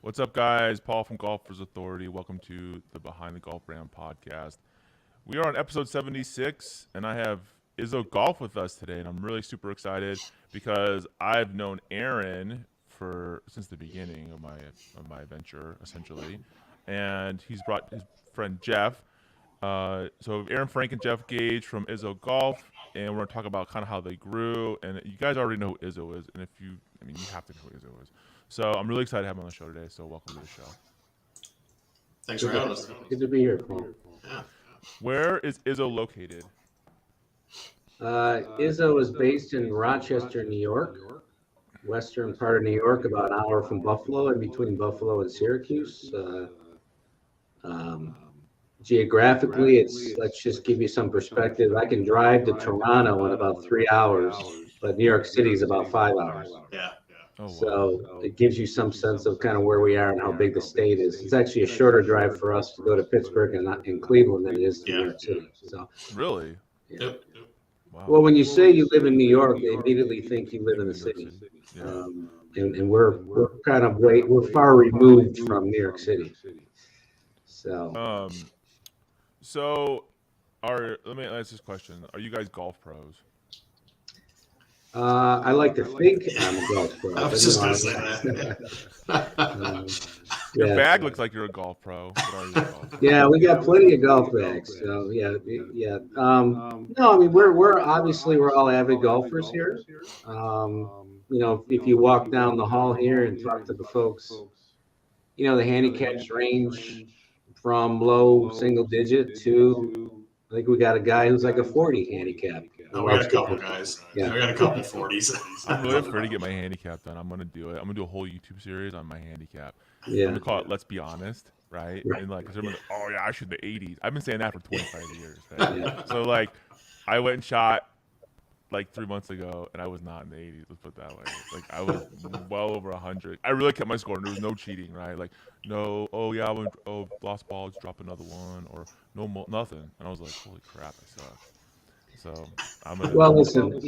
What's up, guys? Paul from Golfers Authority. Welcome to the Behind the Golf Brand podcast. We are on episode 76, and I have IZZO Golf with us today, and I'm really super excited because I've known Aaron since the beginning of my venture, essentially, and he's brought his friend Jeff. So Aaron Frank and Jeff Gage from IZZO Golf, and we're going to talk about kind of how they grew. And you guys already know who IZZO is, and if you have to know who IZZO is. So I'm really excited to have him on the show today. So welcome to the show. Thanks for having us. Good to be here, Paul. Yeah. Where is IZZO located? IZZO is based in Rochester, New York, western part of New York, about an hour from Buffalo, in between Buffalo and Syracuse. Geographically, let's just give you some perspective. I can drive to Toronto in about 3 hours, but New York City is about 5 hours. Yeah. Oh, wow. So it gives you some sense of kind of where we are and how big the state is. It's actually a shorter drive for us to go to Pittsburgh and Cleveland than it is to New York City. So Really? yeah. Yep. Wow. Well, when you say you live in New York, they immediately think you live in the city. Yeah. And we're kind of we're far removed from New York City. So Let me ask this question: are you guys golf pros? I like to think I'm a golf pro. I was just going to say that. Your Yeah. bag looks like you're a golf pro. But are you a golf pro? Yeah, we got plenty of golf bags. So yeah. No, I mean we're obviously we're all avid golfers here. If you walk down the hall here and talk to the folks, the handicaps range from low single digit to I think we got a guy who's like a 40 handicap. No, we got a couple guys. Yeah. We got a couple 40s. I'm really afraid to get my handicap done. I'm gonna do it. I'm gonna do a whole YouTube series on my handicap. Yeah. I'm gonna call it "Let's Be Honest," right? And like, 'cause everyone's like, "Oh yeah, I shoot the 80s." I've been saying that for 25 years. Right? Yeah. So like, I went and shot like 3 months ago, and I was not in the 80s. Let's put it that way. Like I was well over 100. I really kept my score, and there was no cheating, right? Like no, oh yeah, I went, oh lost ball, let's drop another one, or nothing. And I was like, holy crap, I suck. So Well, listen,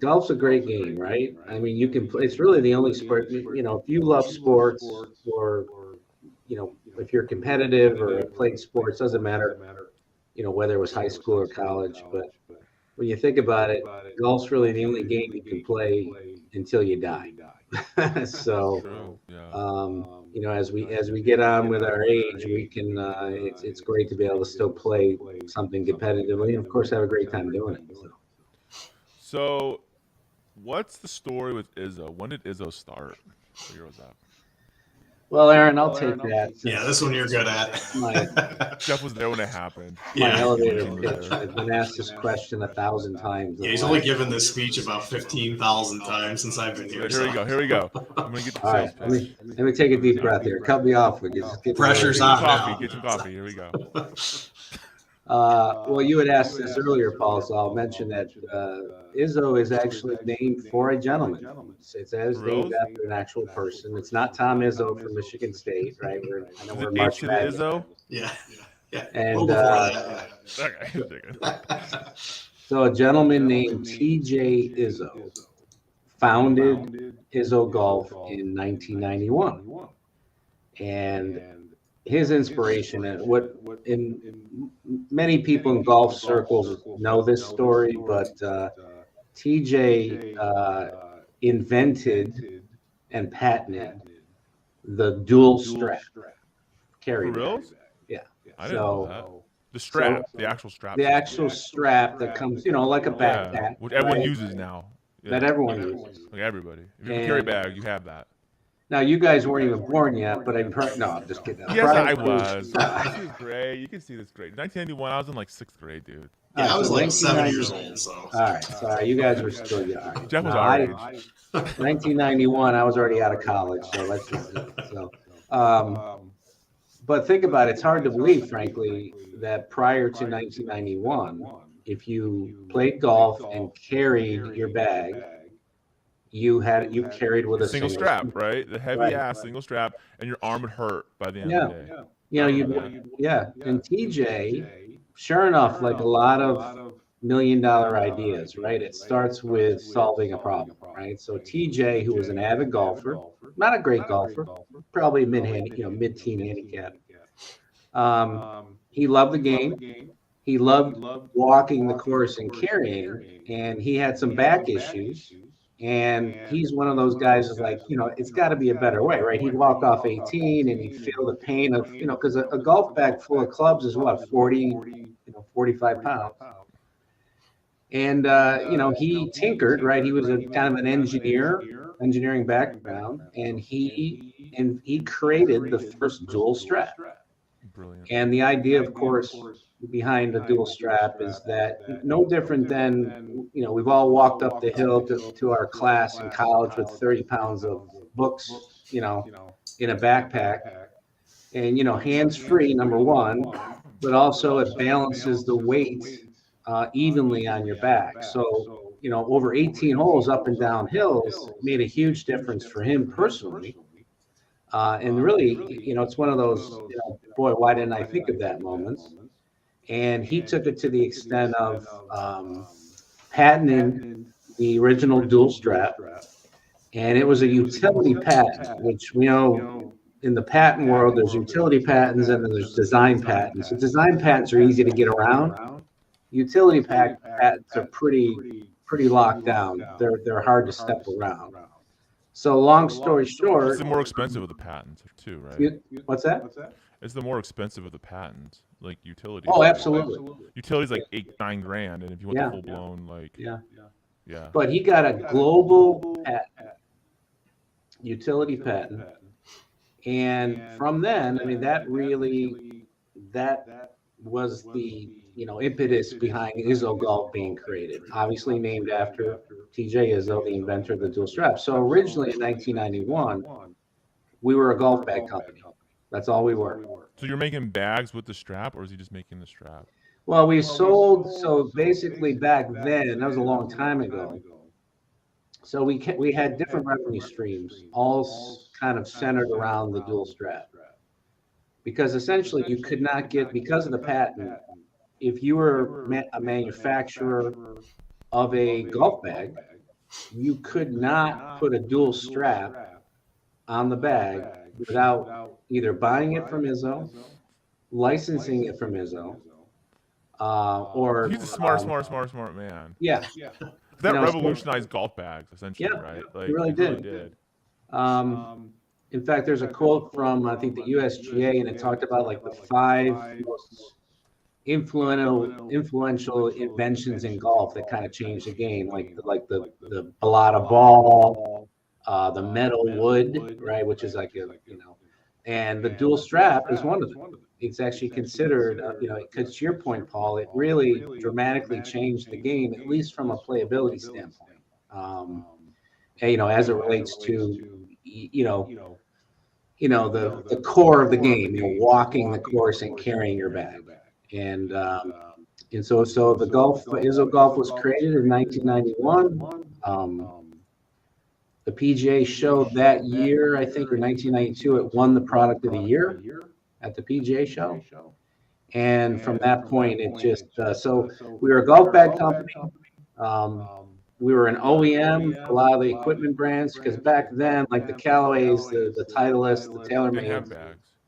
golf's a great game, right? I mean, you can play. It's really the only sport. If you love sports, or if you're competitive or played sports, doesn't matter. Whether it was high school or college, but when you think about it, golf's really the only game you can play until you die. So, true. Yeah. as we get on with our age, we can. It's great to be able to still play something competitively, and of course, have a great time doing it. So, what's the story with IZZO? When did IZZO start? What year was that? Well, Aaron, I'll take that. Yeah, this one you're good at. Jeff was there when it happened. My Yeah. elevator pitch. I've been asked this question 1,000 times. Yeah, he's only given this speech about 15,000 times since I've been here. Here we go. I'm gonna get the All sales right, pitch. let me take a deep breath here. Cut me off. Pressure's Get on some coffee. now. Get some coffee. Here we go. Well, you had asked this earlier, Paul, so I'll mention that IZZO is actually named for a gentleman. It's named after an actual person. It's not Tom Izzo from Michigan State, right? I know Is we're it March H to the Madness. IZZO? Yeah. And, Well, before that, Okay. So a gentleman named T.J. Izzo founded IZZO Golf in 1991, and his inspiration and what many people in golf circles know this story, but TJ invented and patented the dual strap carry For real? bag. Yeah. I didn't know that. The strap, the actual strap. The actual strap that comes, like a backpack, which everyone right? uses now. Yeah. That everyone uses. Like everybody. If you have a carry bag, you have that. Now, you guys weren't even born yet, but no, I'm just kidding. Yes, I was. This is great. You can see this great. 1991, I was in like 6th grade, dude. Yeah, I was so like 7 1990 years old, so. All right, sorry, you guys were still young. Right. Jeff was No, our age. 1991, I was already out of college, so let's just but think about it. It's hard to believe, frankly, that prior to 1991, if you played golf and carried your bag, you carried with a Single strap, right? The heavy Right. ass single strap, and your arm would hurt by the end of the day. And TJ, sure enough, like a lot of million-dollar ideas, right? It starts with solving a problem, right? So TJ, who was an avid golfer, not a great golfer, probably mid-teen handicap. He loved the game. He loved walking the course and carrying, and he had some back issues. And he's one of those guys who's like, it's got to be a better way, right? He'd walk off 18 and he'd feel the pain of, because a golf bag full of clubs is what, 45 pounds. And, he tinkered, right? He was a kind of an engineering background, and he created the first dual strap. Brilliant. And the idea, of course, behind the dual strap is that no different than, we've all walked up the hill to our class in college with 30 pounds of books, in a backpack, and, hands-free, number one, but also it balances the weight evenly on your back. So, over 18 holes up and down hills made a huge difference for him personally. And really, it's one of those, boy, why didn't I think of that moments? And he took it to the extent of patenting the original dual strap. And it was a utility patent, which we know in the patent world, there's utility patents and then there's design patents. So design patents are easy to get around. Utility patents are pretty locked down. They're hard to step around. So long story short, It's the more expensive of the patents too, right? What's that? It's the more expensive of the patents, like utilities. Oh, absolutely. Utilities like $8-9 grand, and if you want the full blown, like Yeah. yeah. But he got a global patent, utility patent, and from then, I mean, that was the impetus behind IZZO Golf being created. Obviously named after T.J. IZZO, the inventor of the dual strap. So originally in 1991, we were a golf bag company. That's all we were. So you're making bags with the strap, or is he just making the strap? Well, we sold, so basically back then, that was a long time ago. So we had different revenue streams, all kind of centered around the dual strap. Because essentially you could not get, because of the patent, if you were a manufacturer of a golf bag, you could not put a dual strap on the bag without either buying it from IZZO, licensing it from IZZO, or He's a smart man. Yeah. That revolutionized golf bags, essentially, right? Like, it really did. In fact, there's a quote from, I think, the USGA, and it talked about like the 5 most influential inventions in golf that kind of changed the game, like the balata ball, the metal wood, right, which is like and the dual strap is one of them. It's actually considered, because to your point, Paul, it really dramatically changed the game, at least from a playability standpoint. As it relates to, the core of the game, walking the course and carrying your bag. And so the IZZO Golf was created in 1991. The PGA show that year, I think, or 1992, it won the product of the year at the PGA show. And from that point, it just, so we were a golf bag company. We were an OEM, a lot of the equipment brands, because back then, like the Callaways, the Titleists, the TaylorMades,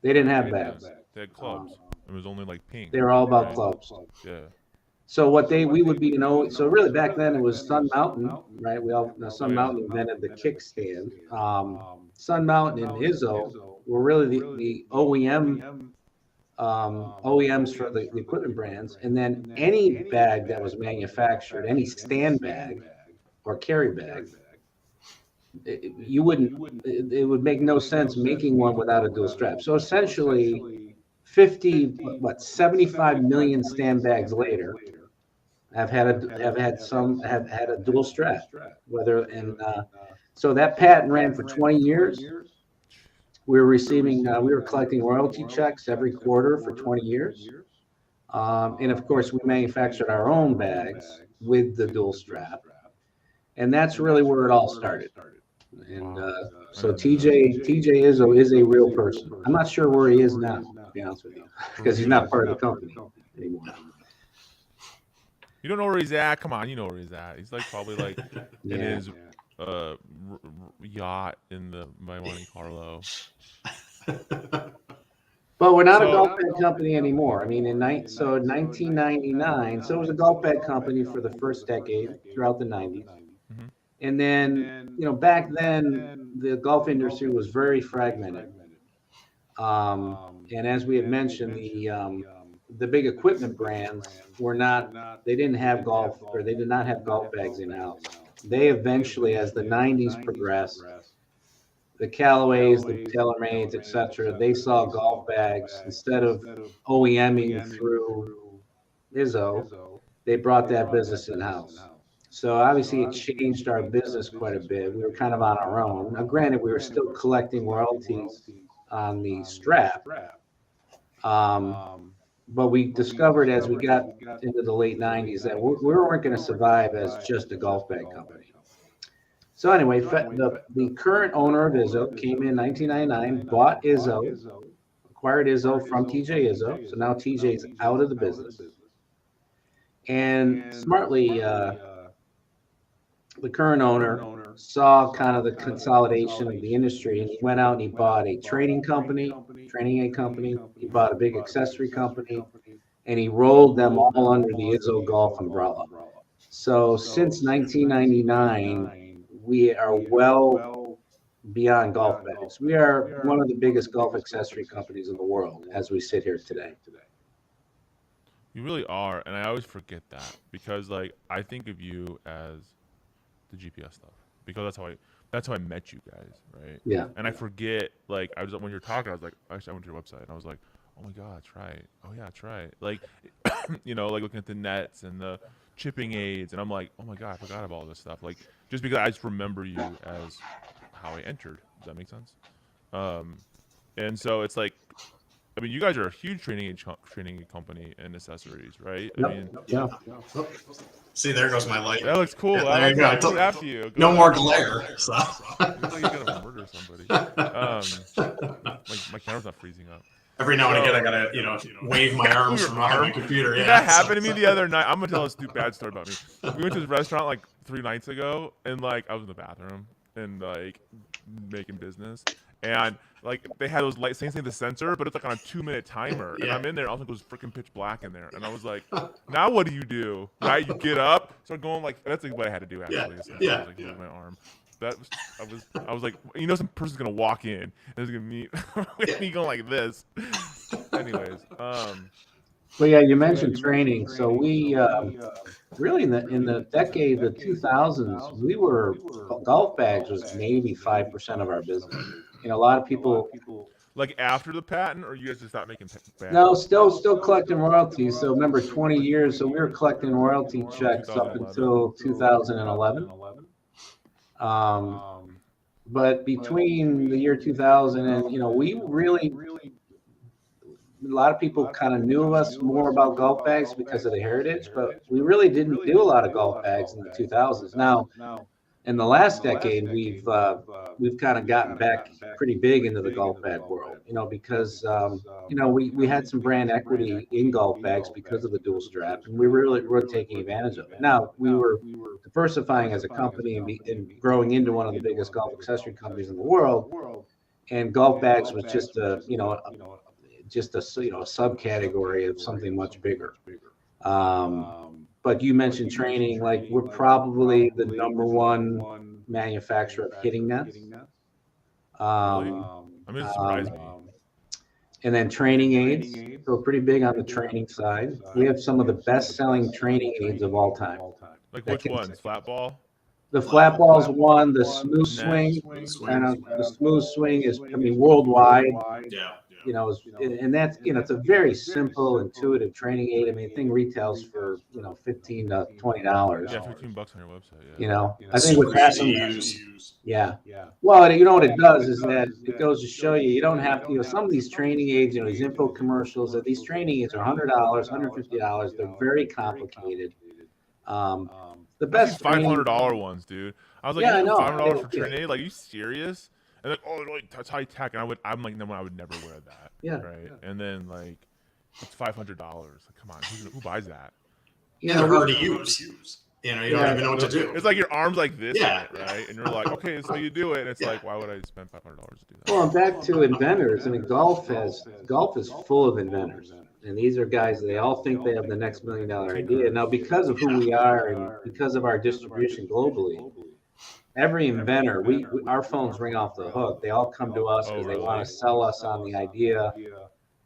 they didn't have bags. They had clubs. It was only like ping. They were all about clubs. Yeah. So we would be, so really back then it was Sun Mountain, right? Sun Mountain invented the kickstand. Sun Mountain and IZZO were really the OEMs for the equipment brands. And then any bag that was manufactured, any stand bag or carry bag, it would make no sense making one without a dual strap. So essentially 75 million stand bags later have had a dual strap, so that patent ran for 20 years. We were collecting royalty checks every quarter for 20 years. And of course we manufactured our own bags with the dual strap. And that's really where it all started. And so TJ IZZO is a real person. I'm not sure where he is now, to be honest with you, because he's not part of the company anymore. You don't know where he's at? Come on, you know where he's at. He's like probably like in his yacht in the by Monte Carlo. But we're not a golf bag company anymore. I mean, in 1999, so it was a golf bag company for the first decade throughout the 90s. Mm-hmm. And then, back then, the golf industry was very fragmented. And as we had mentioned, the big equipment brands they didn't have golf, or they did not have golf bags in-house. They eventually, as the 90s progressed, the Callaways, the TaylorMades, etc., they saw golf bags instead of OEMing through IZZO, they brought that business in-house. So obviously it changed our business quite a bit. We were kind of on our own. Now, granted, we were still collecting royalties on the strap. But we discovered as we got into the late 90s that we weren't going to survive as just a golf bag company. So anyway, the current owner of IZZO came in 1999, bought IZZO, acquired IZZO from TJ IZZO. So now TJ's out of the business. And smartly, the current owner saw kind of the consolidation of the industry, and he went out and he bought a training aid company. He bought a big accessory company, and he rolled them all under the IZZO Golf umbrella. So since 1999, we are well beyond golf bags. We are one of the biggest golf accessory companies in the world as we sit here today. You really are, and I always forget that because like I think of you as the GPS stuff because that's how I met you guys, right? Yeah. And I forget like when you're talking, I was like, actually I went to your website and I was like, oh my god, try it. Oh yeah, try it. Like, like looking at the nets and the chipping aids, and I'm like, oh my god, I forgot about all this stuff. Like, just because I just remember you as how I entered. Does that make sense? And so it's like, I mean, you guys are a huge training aid company and accessories, right? Yep. I mean, yeah. See, there goes my light. That looks cool. Yeah, there you go. Go after you. No more glare. So. Looks like you're gonna murder somebody. My camera's not freezing up. Every now and again, I gotta, wave my arms from behind my computer. Dude, that happened to me the other night. I'm gonna tell a bad story about me. We went to this restaurant like 3 nights ago, and like I was in the bathroom and like making business, and like they had those same thing, the sensor, but it's like on a 2-minute timer, and I'm in there. I think it was freaking pitch black in there, and I was like, now what do you do? Right? You get up, start going like that's like what I had to do actually. I was like moving my arm. I was like, some person's gonna walk in and is gonna meet with me going like this. Anyways, Well, yeah, you mentioned training. So we really in the decade, the 2000s, golf bags was maybe 5% of our business. A lot of people. Like after the patent, or you guys just stopped making bags? No, still collecting royalties. So remember, 20 years. So we were collecting royalty checks up until 2011. But between the year 2000 and, we really, a lot of people kind of knew of us more about golf bags because of the heritage, but we really didn't do a lot of golf bags in the 2000s. Now, in the last decade, we've kind of gotten back pretty big into the golf bag world, because, we had some brand equity in golf bags because of the dual strap, and we were taking advantage of it. Now, we were diversifying as a company and growing into one of the biggest golf accessory companies in the world, and golf bags was just a subcategory of something much bigger. But you mentioned training, like we're probably the #1 manufacturer of hitting nets. It surprised me. And then training aids, so we're pretty big on the training side. We have some of the best-selling training aids of all time. Like which ones? Flat ball? The flat ball's one. The smooth swing, the smooth swing is, worldwide. Yeah. And that's, it's a very simple, intuitive training aid. The thing retails for, $15 to $20. Yeah, $15 on your website. Yeah. I think with that, yeah. Well, what it does is that it goes to show you don't have to, some of these training aids, these info commercials, that these training aids are $100, $150. They're very complicated. The best $500 ones, dude. I was like, yeah, I know. $500 for training aid? Like, are you serious? And like, oh, it's high tech, and I'm like, no, I would never wear that. Yeah. Right. Yeah. And then like, it's $500. Like, come on, who buys that? Yeah, they're hard to use. You know, you don't even know what to do. It's like your arm's like this, Yeah. in it, right? And you're like, okay, that's how you do it. And it's like, why would I spend $500 to do that? Well, and back to inventors. I mean, golf is full of inventors, and these are guys. They all think they have the next $1 million idea. Now, because of who we are and because of our distribution globally, every inventor, our phones ring off the hook. They all come to us because they want to sell us on the idea.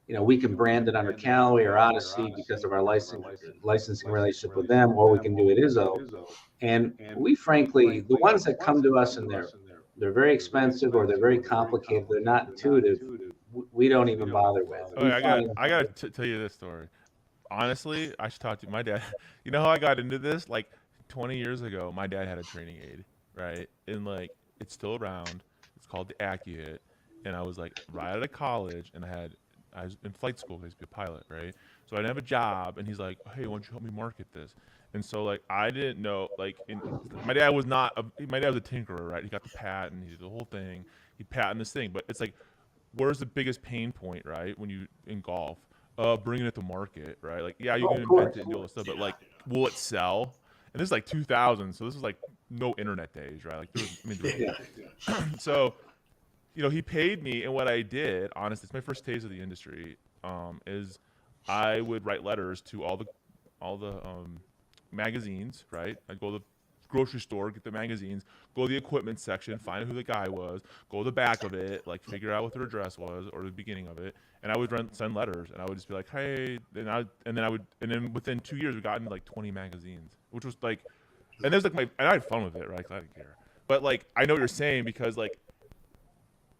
You know, we can brand it under Callaway or Odyssey because of our licensing relationship with them, or we can do it IZZO. And we frankly, the ones that come to us and they're very expensive or they're very complicated, they're not intuitive, we don't even bother with. Okay, I got to tell you this story. Honestly, I should talk to you. My dad, you know how I got into this? Like 20 years ago, my dad had a training aid, right? And like, it's still around. It's called the AccuHit. And I was like right out of college and I was in flight school. I used to be a pilot, right? So I didn't have a job, and he's like, "Hey, why don't you help me market this?" And so like I didn't know, like my dad was a tinkerer, right? He got the patent, he did the whole thing, he patented this thing. But it's like, where's the biggest pain point, right? When you in golf, bringing it to market, right? Like, yeah, you can invent it and do all this stuff, but like, will it sell? And this is like 2000, so this is like no internet days, right? Like, so. You know, he paid me, and what I did, honestly, it's my first taste of the industry, is I would write letters to all the magazines, right? I'd go to the grocery store, get the magazines, go to the equipment section, find out who the guy was, go to the back of it, like figure out what their address was or the beginning of it, and I would send letters, and I would just be like, hey, and then within 2 years we got into like 20 magazines, which was like, and there's like and I had fun with it, right? Because I didn't care, but like I know what you're saying because like.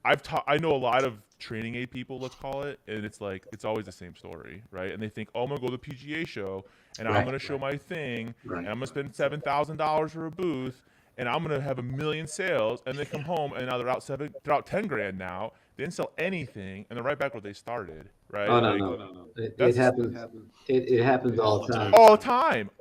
I know a lot of training aid people, let's call it, and it's like it's always the same story, right? And they think, oh, I'm gonna go to the PGA show, and I'm gonna show my thing, and I'm gonna spend $7,000 for a booth, and I'm gonna have 1 million sales, and they come home and now they're out 10 grand now. They didn't sell anything, and they're right back where they started, right? Oh no. It happens. It happens all the time.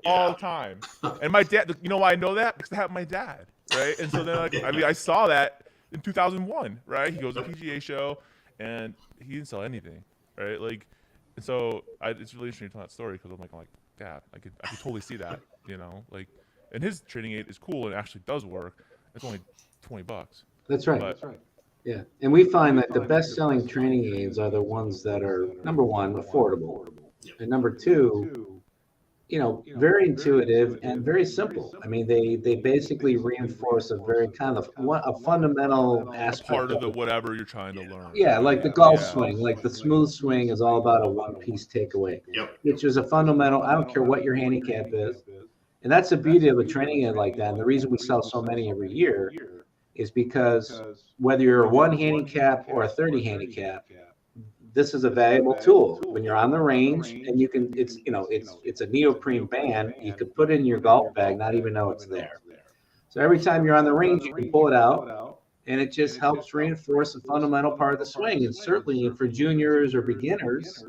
All the time. And my dad, you know why I know that? Because it happened to my dad, right? And so then, like, I mean, I saw that. In 2001, right? He goes to a PGA show, and he didn't sell anything, right? Like, and so it's really interesting to tell that story because I'm like, yeah, I could totally see that, you know, like, and his training aid is cool and it actually does work. It's only $20. That's right. Yeah, and we find that the best-selling training aids are the ones that are number one, affordable, and number two, you know, very intuitive and very simple. I mean, they basically reinforce a very kind of a fundamental aspect Part of the whatever you're trying to learn. Yeah, like the golf swing, like the smooth swing is all about a one-piece takeaway, which is a fundamental. I don't care what your handicap is, and that's the beauty of a training aid like that. And the reason we sell so many every year is because whether you're a 1 handicap or a 30 handicap, this is a valuable tool when you're on the range, and you can, it's a neoprene band. You could put it in your golf bag, not even know it's there. So every time you're on the range, you can pull it out, and it just helps reinforce a fundamental part of the swing. And certainly for juniors or beginners,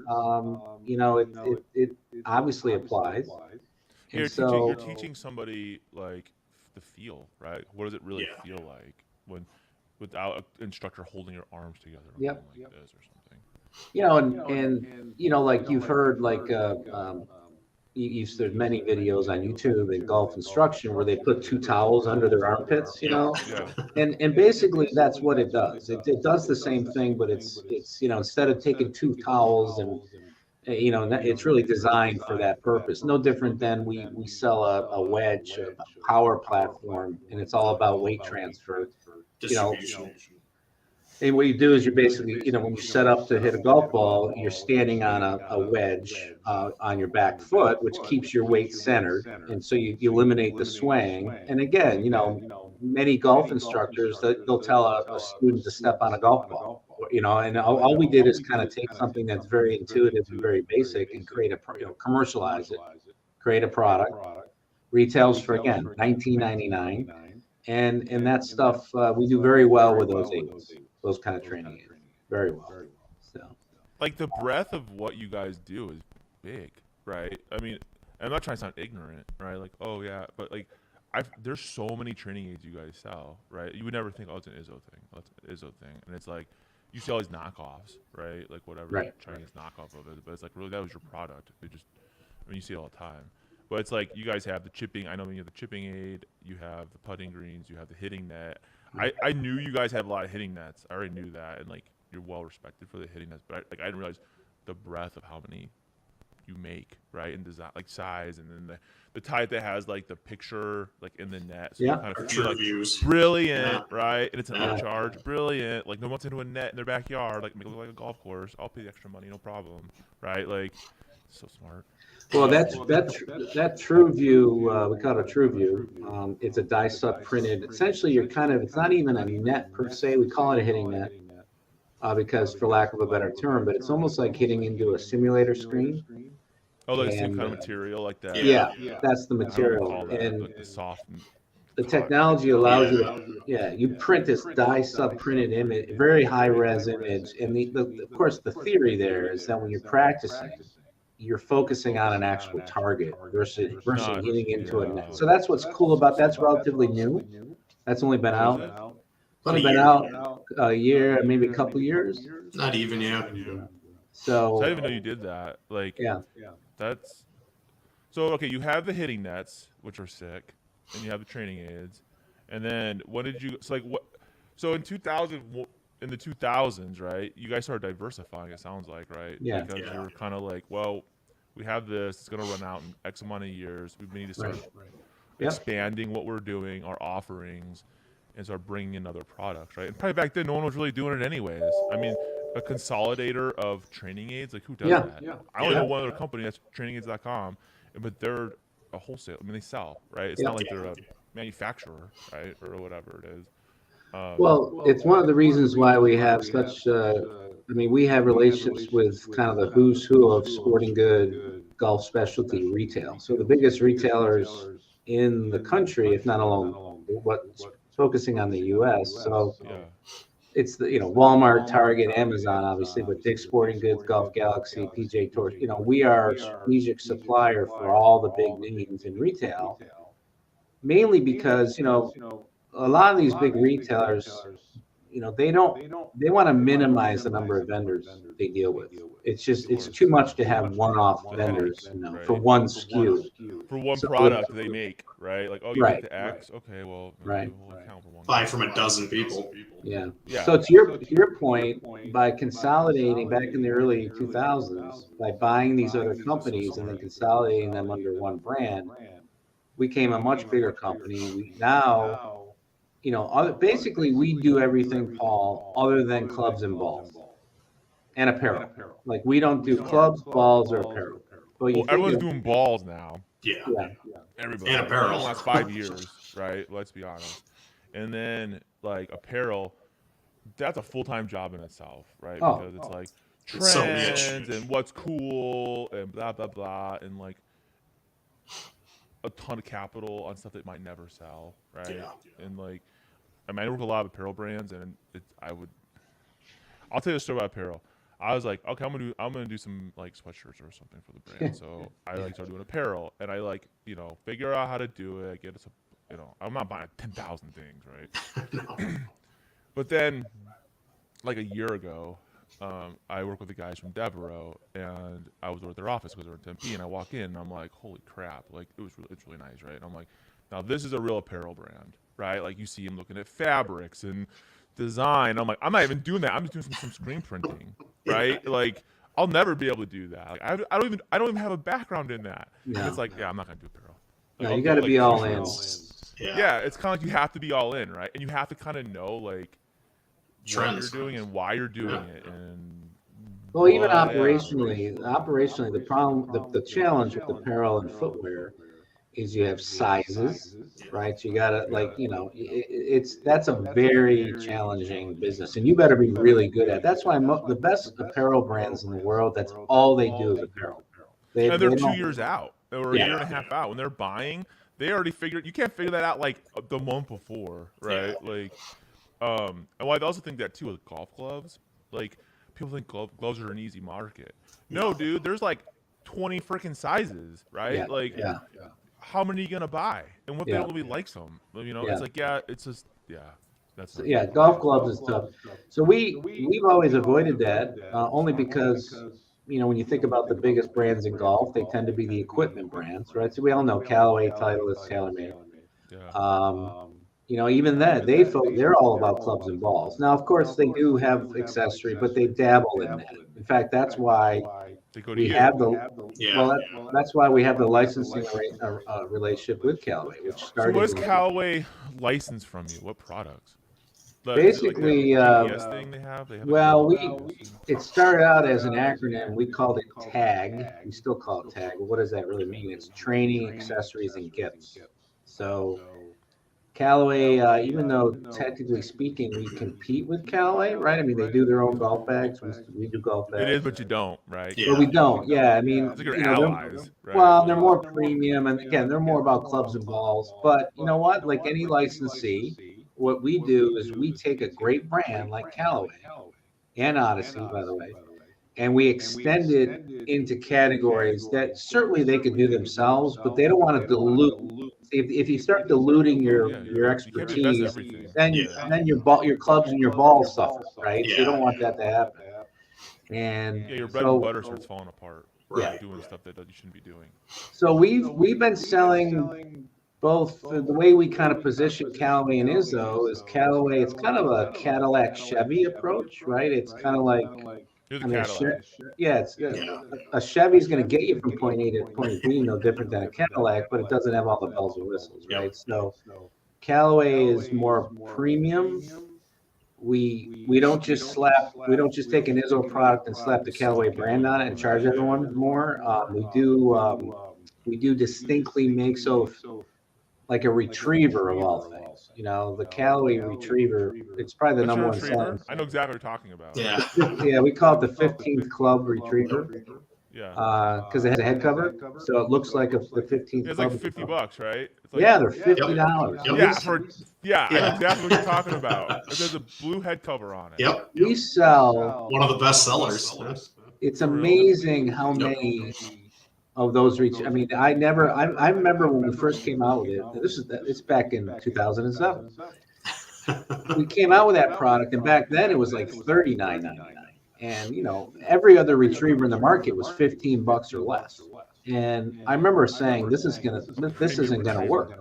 it obviously applies. You're teaching somebody like the feel, right? What does it really feel like without an instructor holding your arms together like this or something? You know, and you know, like you've heard, like there's many videos on YouTube and golf instruction where they put 2 towels under their armpits, you know, and basically that's what it does. It does the same thing, but it's you know, instead of taking 2 towels and you know, it's really designed for that purpose. No different than we sell a wedge, a power platform, and it's all about weight transfer. You know, and what you do is you basically, you know, when you set up to hit a golf ball, you're standing on a wedge on your back foot, which keeps your weight centered. And so you eliminate the swing. And again, you know, many golf instructors, they'll tell a student to step on a golf ball, you know, and all we did is kind of take something that's very intuitive and very basic and create commercialize it, create a product. Retails for, again, $19.99. And that stuff, we do very well with those kind of training aids, very well. So, like, the breadth of what you guys do is big, right? I mean, I'm not trying to sound ignorant, right? Like, oh yeah, but like, there's so many training aids you guys sell, right? You would never think, oh, it's an IZZO thing, it's an IZZO thing, and it's like, you see all these knockoffs, right? Like whatever Chinese knockoff of it, but it's like, really, that was your product. I mean, you see it all the time. But it's like you guys have the chipping. I know you have the chipping aid. You have the putting greens. You have the hitting net. I knew you guys had a lot of hitting nets. I already knew that, and like you're well respected for the hitting nets. But I didn't realize the breadth of how many you make, right? And design, like size, and then the type that has like the picture like in the net, so you kind of feel like brilliant, right? And it's an upcharge, brilliant. Like no one's into a net in their backyard, like make it look like a golf course. I'll pay the extra money, no problem, right? Like so smart. Well, that True View, we call it a True View. It's a die-cut printed. Essentially, you're kind of, it's not even a net per se. We call it a hitting net because, for lack of a better term, but it's almost like hitting into a simulator screen. Oh, like the same kind of material like that. Yeah, that's the material. And like the soft. The technology allows you to, you print this die-cut printed image, very high-res image. And of course, the theory there is that when you're practicing, you're focusing on an actual target versus hitting into a net. So that's what's cool about that's relatively new. That's only been out. A year, maybe a couple years. Not even, So I didn't even know you did that. Like, that's so okay. You have the hitting nets, which are sick, and you have the training aids. And then when did you? So like what? So in 2000, in the 2000s, right? You guys started diversifying. It sounds like, right? Yeah. Because you were kind of like, well, we have this. It's going to run out in X amount of years. We need to start expanding what we're doing, our offerings, and start bringing in other products, right? And probably back then, no one was really doing it anyways. I mean, a consolidator of training aids, like who does that? I only know one other company, that's trainingaids.com, but they're a wholesale. I mean, they sell, right? It's not like they're a manufacturer, right, or whatever it is. Well, it's one of the reasons why we have such. I mean, we have relationships with kind of the who's who of sporting good golf specialty retail. So the biggest retailers in the country, if not alone, focusing on the U.S. So it's the Walmart, Target, Amazon, obviously, but Dick's Sporting Goods, Golf Galaxy, PJ Tour. We are a strategic supplier for all the big names in retail, mainly because a lot of these big retailers, they want to minimize the number of vendors they deal with. It's too much to have one-off vendors, for one SKU. For one product they make, right? Like, oh, you make the X, okay, well, we'll account for one. Buy from a dozen people. Yeah. So to your point, by consolidating back in the early 2000s, by buying these other companies and then consolidating them under one brand, we became a much bigger company. Basically we do everything, Paul, other than clubs and balls and apparel. Like we don't do clubs, balls, or apparel. Well, everyone's doing balls now. Yeah. Everybody. And apparel. The last 5 years, right? Let's be honest. And then like apparel, that's a full-time job in itself, right? Because it's like trends and what's cool and blah blah blah and like a ton of capital on stuff that might never sell, right? And like, I work with a lot of apparel brands, and I'll tell you a story about apparel. I was like, okay, I'm gonna do some like sweatshirts or something for the brand. So I started doing apparel, and I figure out how to do it. Get it, I'm not buying 10,000 things, right? But then, like a year ago, I work with the guys from Devereaux, and I was over at their office because they're in Tempe, and I walk in, and I'm like, holy crap, like it's really nice, right? And I'm like, now this is a real apparel brand, right? Like you see them looking at fabrics and design. I'm like, I'm not even doing that. I'm just doing some screen printing, right? Like I'll never be able to do that. Like, I don't even have a background in that. No. It's like, I'm not gonna do apparel. Like, no, you got to be all in. Yeah, it's kind of like you have to be all in, right? And you have to kind of know like what you're doing and why you're doing it, and even operationally, the problem, the challenge with apparel and footwear is you have sizes, right? So you gotta that's a very challenging business, and you better be really good at. That's why the best apparel brands in the world, that's all they do is apparel. And they're 2 years out or a year and a half out when they're buying. They already figured. You can't figure that out like the month before, right? Like. And I also think that too with golf gloves. Like people think gloves are an easy market. No, dude, there's like 20 freaking sizes, right? How many are you gonna buy? And what nobody likes them? It's like it's just that's golf gloves is tough. So we've always avoided that only because when you think about the biggest brands in golf, they tend to be the equipment brands, right? So we all know Callaway, Titleist, TaylorMade. Yeah. Even then, they're all about clubs and balls. Now, of course, they do have accessory, but they dabble in that. In fact, that's why They go to we you. have Yeah. that's why we have the licensing relationship with Callaway, which So started. what does Callaway license from you? What products? Basically, is it like the GPS thing they have? They have well, it started out as an acronym. We called it TAG. We still call it TAG. But what does that really mean? It's training, accessories, and gifts. So Callaway, even though technically speaking, we compete with Callaway, right? I mean, they do their own golf bags. We do golf It is, bags. but you don't, right? But we don't. Yeah, I mean, It's like your allies, right? well, they're more premium, and again, they're more about clubs and balls. But you know what? Like any licensee, what we do is we take a great brand like Callaway and Odyssey, by the way, and we extend it into categories that certainly they could do themselves, but they don't want to dilute. If you start diluting your You can't expertise, invest everything. then your clubs and your balls suffer, right? So you Yeah. don't want that to happen. And Yeah, your bread and butter starts falling apart. Right. Doing stuff that you shouldn't be doing. So we've been selling both the way we kind of position Callaway and IZZO is Callaway. It's kind of a Cadillac Chevy approach, right? It's kind of like, Here's I a mean, Cadillac. a Chevy's going to get you from point A to point B, no different than a Cadillac, but it doesn't have all the bells and whistles, right? So Callaway is more premium. We don't just take an IZZO product and slap the Callaway brand on it and charge everyone more. We do distinctly make like a retriever of all things. The Callaway retriever, it's probably the What's number your one retriever? selling. I know exactly what you're talking about. Yeah. Yeah, we call it the 15th Club Retriever Yeah. because it has a head cover, so it looks like the 15th It's Club. like $50, right? It's like, Yeah, they're $50. Yeah, I know Yeah. exactly what you're talking about. There's a blue head cover on it. Yep. We sell. One of the best sellers. It's amazing how many of those reach. I mean, I remember when we first came out with it. It's back in 2007. We came out with that product, and back then it was like $39.99. And every other retriever in the market was $15 or less. And I remember saying, this isn't gonna work.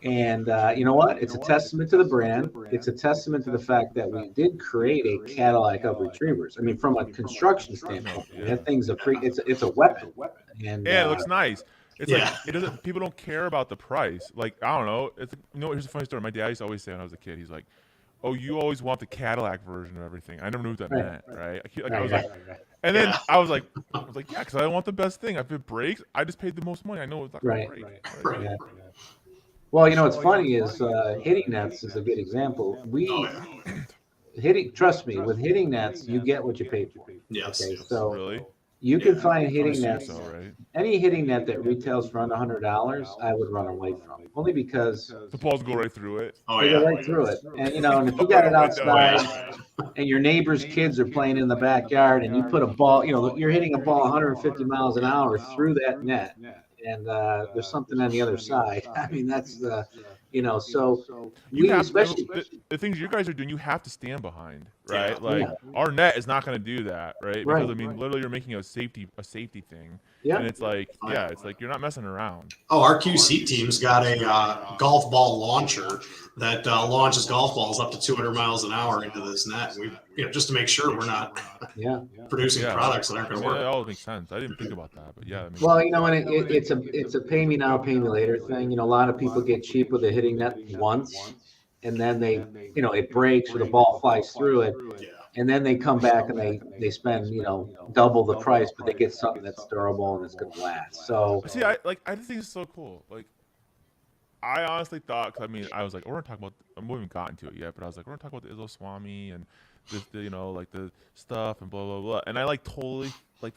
And you know what? It's a testament to the brand. It's a testament to the fact that we did create a Cadillac of retrievers. I mean, from a construction standpoint, that thing's it's a weapon. And it looks nice. It's Yeah. like it doesn't. People don't care about the price. Like I don't know. Here's a funny story. My dad used to always say when I was a kid, he's like, "Oh, you always want the Cadillac version of everything." I never knew what that meant, right? I was like, and then I was like, yeah, because I want the best thing. If it breaks, I just paid the most money. I know it's not gonna break. Right. Yeah. Well, what's funny is hitting nets is a good example. Trust me, with hitting nets, you get what you pay for. Yes. Okay, so Really? you can find I hitting assume nets. so, right? Any hitting net that retails for under $100, I would run away from. Only because The balls go right through it. Oh they go yeah. right through it. And and if you got it outside and your neighbor's kids are playing in the backyard and you put a ball, you're hitting a ball 150 miles an hour through that net, and there's something on the other side. I mean, that's so You have especially the things you guys are doing. You have to stand behind, right? Yeah. Like our net is not going to do that, right? Right. Because I mean, literally, you're making a safety thing, Yeah. and it's like, it's like you're not messing around. Oh, our QC team's got a golf ball launcher that launches golf balls up to 200 miles an hour into this net. Just to make sure we're not producing products that aren't going to It work. all makes sense. I didn't think about that, but yeah. I mean, Well, and it's a pay me now, pay me later thing. A lot of people get cheap with a hitting net once, and then it breaks or the ball flies through it, and then they come back and they spend double the price, but they get something that's durable and it's going to last. So see, I just think it's so cool. Like, I honestly thought, cause I mean, I was like, we're gonna talk about. We haven't gotten to it yet, but I was like, we're gonna talk about the IZZO Swami and like the stuff and blah blah blah. And I totally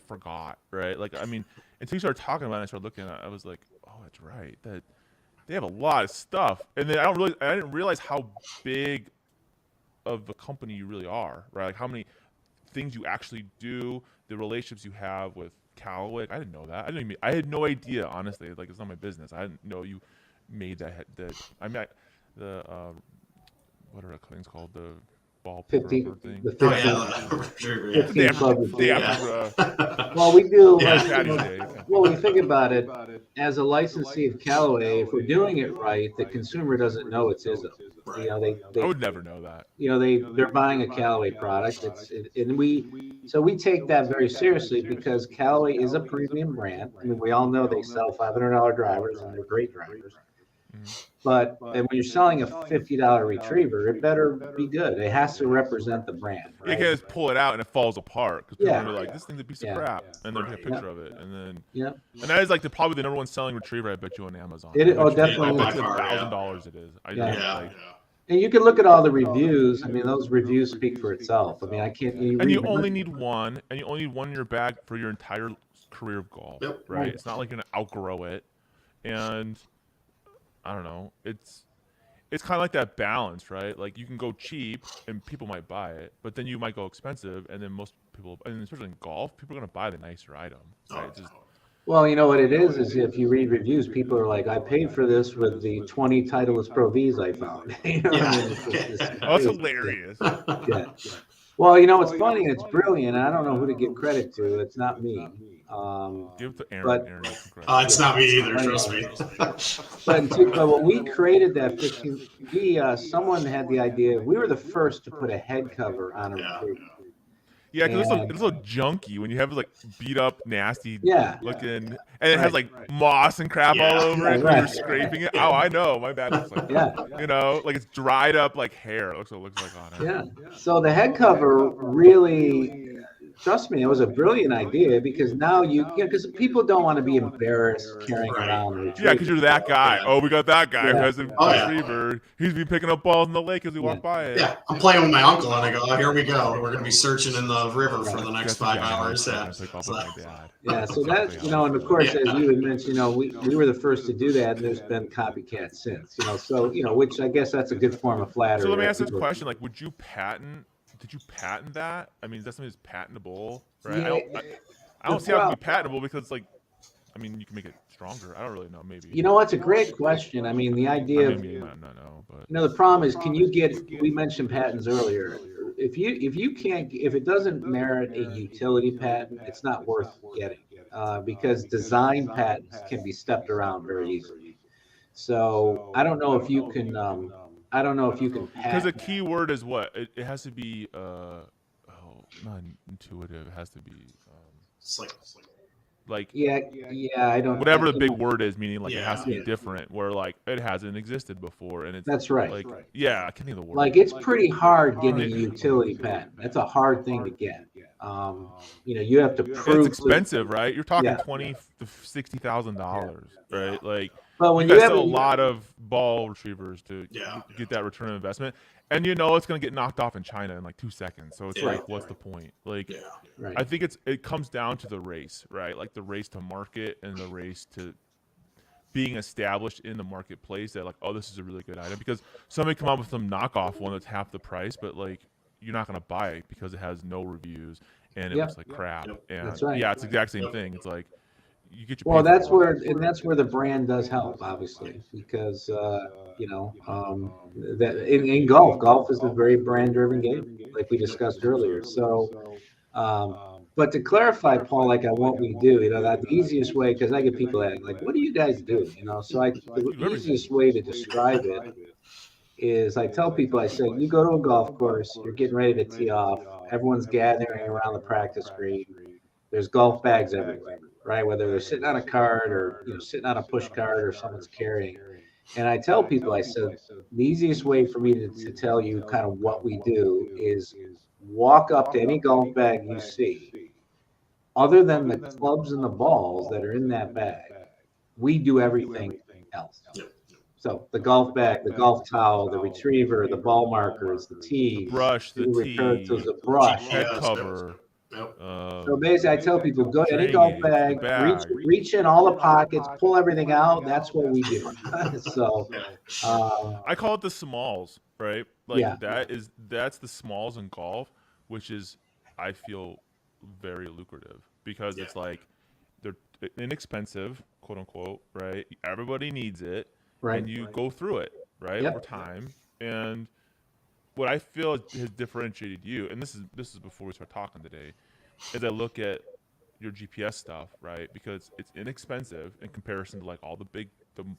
forgot, right? Like, I mean, until you started talking about it, I started looking at it, I was like, oh, that's right. That they have a lot of stuff, and then I didn't realize how big of a company you really are, right? Like how many things you actually do, the relationships you have with Callaway. I didn't know that. I had no idea, honestly. Like, it's not my business. I didn't know you made that. I mean, what are the things called? ball 15, rubber thing. the Oh 15, yeah, sure, yeah. 15 club retriever. Yeah. Well, we do Yeah. like, Patty's Day. well, when you think about it, as a licensee of Callaway, if we're doing it right, the consumer doesn't know it's IZZO. You know, I would never know that. you know, they're buying a Callaway product. And we take that very seriously because Callaway is a premium brand. I mean, we all know they sell $500 drivers and they're great drivers. But and when you're selling a $50 retriever, it better be good. It has to represent the brand, You right? can't just pull it out and it falls apart because people Yeah. are gonna be like, "This thing's a piece of Yeah. crap," and then take a Right. picture of it, and then Yeah. and that is like probably the number one selling retriever. I bet you on Amazon. It is- oh, I bet you definitely. I bet you By far, yeah. $1,000 it is. I Yeah. Yeah. like, And you can look at all the reviews. I mean, those reviews speak for itself. I mean, I can't. and you only need one, and you only need one in your bag for your entire career of golf, Yep. right? It's not like you're gonna outgrow it, and I don't know. It's kind of like that balance, right? Like you can go cheap and people might buy it, but then you might go expensive, and then most people, and especially in golf, people are gonna buy the nicer item, right? It's just, Well, you know what it is if you read reviews, people are like, I paid for this with the 20 Titleist Pro Vs I found. You know what I mean? oh, it's hilarious. Yeah. Well, you know, it's funny. It's brilliant. I don't know who to give credit to. It's not me. Give it to Aaron. But- Aaron gets some credit. It's not me either, trust me. But when we created that 15, someone had the idea. We were the first to put a head cover on a Yeah. retriever. Yeah, because And- it's a little junky when you have like beat up, nasty Yeah. looking, and it has like moss and crap Yeah. all over it when Right. you're scraping it. Oh, I know, my bad looks like Yeah. that. You know, like it's dried up like hair. It looks like on it. Yeah. So the head cover really, trust me, it was a brilliant idea because now because people don't want to be embarrassed carrying Right. around a Yeah, retriever. because you're that guy. Yeah. Oh, we got that guy who Yeah. has a Oh, yeah. retriever. He's been picking up balls in the lake as we walk by it. Yeah, I'm playing with my uncle, and I go, "Oh, here we go. We're gonna be searching in the river for the next That's the 5 guy I hours." was Yeah. pick up So- with my dad. Yeah, so that's, and of course, as you had mentioned, we were the first to do that, and there's been copycats since, so, which I guess that's a good form of flattery. So let me right? ask this People- question: like, did you patent that? I mean, is that something that's patentable, right? Yeah, I don't see how it well- can be patentable because, like, I mean, you can make it stronger. I don't really know. Maybe. You know what's a great question. I mean, the idea of, Maybe you might not know, but the problem is, we mentioned patents earlier. If it doesn't merit a utility patent, it's not worth getting, because design patents can be stepped around very easily. So I don't know if you can, because the patent. key word is what? It has to be not intuitive. It has to be It's like Yeah, I don't. whatever the big word is, meaning like it has to be Yeah. different. Where like it hasn't existed before, and it's That's right. like yeah, I can't think of the word. Like, it's pretty hard getting a utility patent. That's a hard thing to get. You have to And prove. it's expensive, right? You're talking Yeah. $20,000 to $60,000, right? Like But when you you got have a lot of ball retrievers to Yeah. get that return on investment, and it's going to get knocked off in China in like 2 seconds. So it's Yeah. like, what's the point? Like, yeah. right. I think it comes down to the race, right? Like the race to market and the race to being established in the marketplace that like, oh, this is a really good item, because somebody come up with some knockoff one that's half the price, but like you're not going to buy it because it has no reviews and it Yep. looks like crap. Yep. And That's right. yeah, it's the exact same Yep. thing. It's like you get your Well, pay for that's it. where the brand does help, obviously, because that in golf is a very brand-driven game, like we discussed earlier. So, but to clarify, Paul, like on what we do, that the easiest way, because I get people asking, like, what do you guys do? So the easiest way to describe it is I tell people, I say, you go to a golf course, you're getting ready to tee off, everyone's gathering around the practice green. There's golf bags everywhere, right? Whether they're sitting on a cart or sitting on a push cart or someone's carrying. And I tell people, I said, the easiest way for me to tell you kind of what we do is walk up to any golf bag you see. Other than the clubs and the balls that are in that bag, we do everything else. So the golf bag, the golf towel, the retriever, the ball markers, the tees, brush, the tee, the brush. head Yes, cover. Yep. So basically, I tell people, go to any golf Drainage, the bag, bag. reach in all the pockets, pull everything out. That's what we do. So, I call it the smalls, right? Like Yeah. that's the smalls in golf, which is I feel very lucrative because it's like they're inexpensive, quote unquote, right? Everybody needs it, right. and you go through it, right, Yep. over time, and what I feel has differentiated you, and this is before we start talking today, is I look at your GPS stuff, right? Because it's inexpensive in comparison to like all the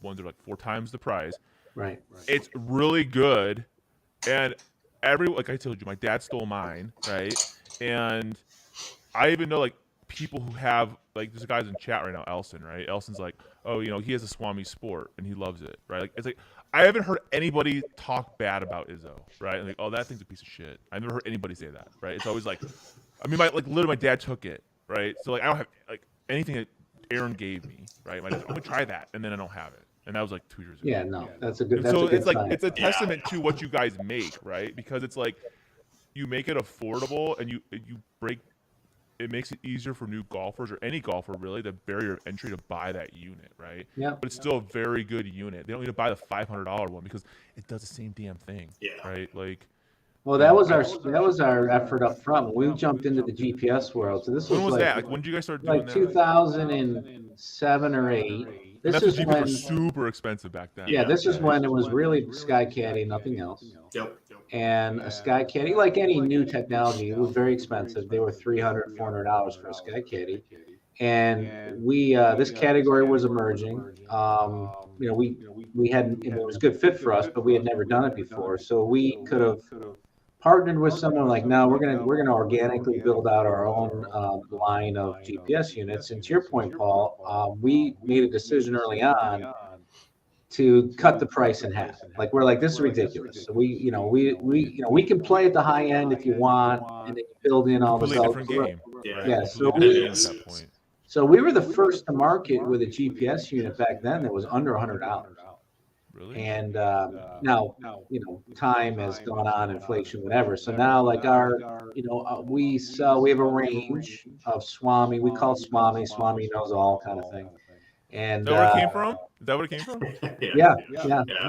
ones that are like 4 times the price. Right. It's really good, and like I told you, my dad stole mine, right? And I even know like people who have like there's guys in chat right now, Elson, right? Elson's like, oh, he has a Swami Sport and he loves it, right? Like it's like I haven't heard anybody talk bad about IZZO, right? And like, oh, that thing's a piece of shit. I've never heard anybody say that, right? It's always like, I mean, literally my dad took it, right? So like I don't have like anything that Aaron gave me, right? My dad's, I'm gonna try that, and then I don't have it, and that was like 2 years ago. Yeah, no, that's a good. So it's like sign. it's a testament to what you guys make, right? Because it's like you make it affordable, and you break. It makes it easier for new golfers or any golfer really, the barrier of entry to buy that unit, right? Yeah. But it's still a very good unit. They don't need to buy the $500 one because it does the same damn thing, right? Like. Well, that was our effort up front when we jumped into the GPS world. So this was when was like, that? Like when did you guys start doing like that? 2007 or 8. This is is when when super expensive back then. Yeah, this is when it was really Sky Caddy, nothing else. Yep. And a Sky Caddy, like any new technology, it was very expensive. They were $300, $400 for a Sky Caddy. And we this category was emerging. We hadn't, it was a good fit for us, but we had never done it before. So we could have partnered with someone like, no, we're gonna organically build out our own line of GPS units. And to your point, Paul, we made a decision early on to cut the price in half. Like we're like, this is ridiculous. So we can play at the high end if you want, and then you build in all the different game. Yeah. So So we were the first to market with a GPS unit back then that was under $100. really? And now, time has gone on, inflation, whatever. So now, like we have a range of Swami. We call Swami. Swami knows all kind of thing. And Is that where it came from? Is that where it came from? Yeah.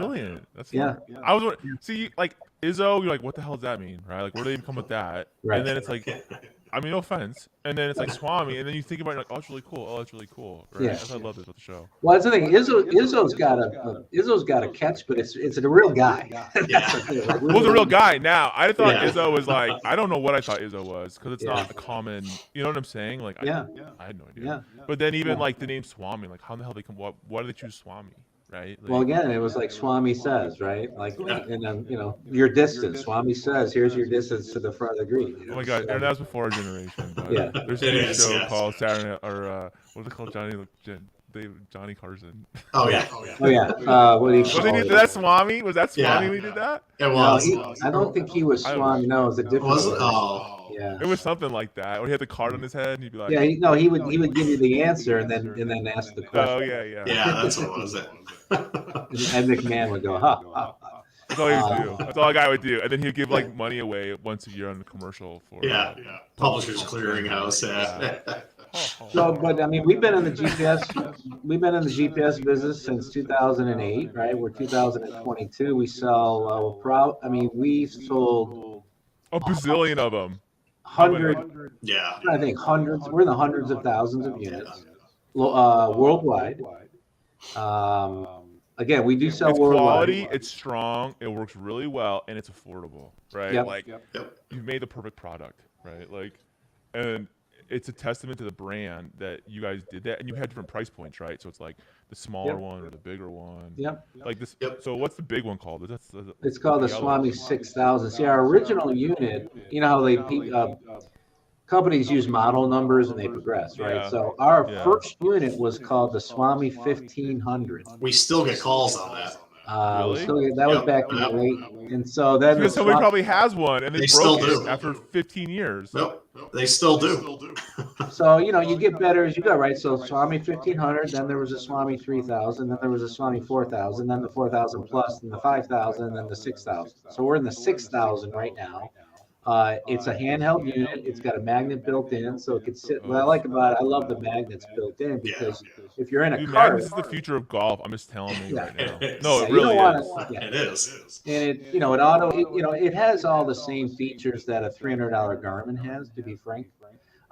Brilliant. That's Yeah. smart. I was see like IZZO. You're like, what the hell does that mean, right? Like, where do they even come with that? Right. And then it's like, I mean, no offense. And then it's like Swami, and then you think about it, like, oh, it's really cool. Oh, it's really cool. Right? Yeah. That's what I love this about the show. Well, that's the thing. IZZO's got a catch, but it's a real guy. Well, the real guy. Now, I thought IZZO was like, I don't know what I thought IZZO was because it's not a common. You know what I'm saying? Like, I had no idea. Yeah. But then even like the name Swami, like, how the hell they come? Why do they choose Swami? Right? Like, Well, again, it was like Swami says, right? Like, and then your distance. Swami says, "Here's your distance to the front of the green." Oh my God, and that was before our generation. But Yeah. There's a new show called Saturday, or what do they call Johnny Carson? Oh yeah. Oh yeah. What do you call Did it? that Swami? Was that Swami Yeah. we did that? It No, was. I don't think he was Swami. No, it was a different. Was it? one. Oh. Yeah. It was something like that. Or he had the card on his head, and he'd be like, Yeah. He would give you the answer and then ask the question. "Oh yeah." Yeah, that's what it was. And McMahon would go, "Ha." That's all he would do. That's all a guy would do. And then he'd give like money away once a year on the commercial for. Yeah. Publishers Clearinghouse. Yeah. So, but I mean, we've been in the GPS business since 2008, right? We're 2022. We sell. We've sold A bazillion of them. Yeah. I think hundreds. We're in the hundreds of thousands of units worldwide. Again, we do sell It's worldwide. quality. It's strong. It works really well, and it's affordable, right? Yep. Like you've made the perfect product, right? Like, and it's a testament to the brand that you guys did that, and you had different price points, right? So it's like the smaller one or the bigger one. Yep. Like this. So what's the big one called? It's called the Swami 6000. See, our original unit, you know how they companies use model numbers and they progress, right? Yeah. So our first unit was called the Swami 1500. We still get calls on that. Really? That was back in the late, and so then Because somebody probably has one, and They broke still do. it after 15 years. Nope. They still do. So you get better as you go, right? So Swami 1500, then there was a Swami 3000, then there was a Swami 4000, then the 4000 plus, then the 5000, and then the 6000. So we're in the 6000 right now. It's a handheld unit. It's got a magnet built in, so it could sit. What I like about it, I love the magnets built in because if you're in a Dude, car, magnets is the future of golf. I'm just telling you right now. It is. No, Yeah, it you really don't is. wanna- yeah. It is. and it has all the same features that a $300 Garmin has, to be frank.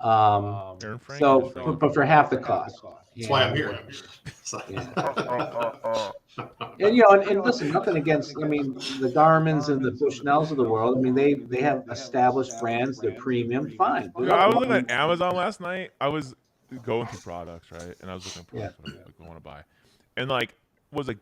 Aaron Frank. So, but for half the cost. That's why I'm here. And and listen, nothing against. I mean, the Garmins and the Bushnells of the world. I mean, they have established brands. They're premium. Fine. Yeah, I was looking at Amazon last night. I was going through products, right? And I was looking at products I want to buy, and like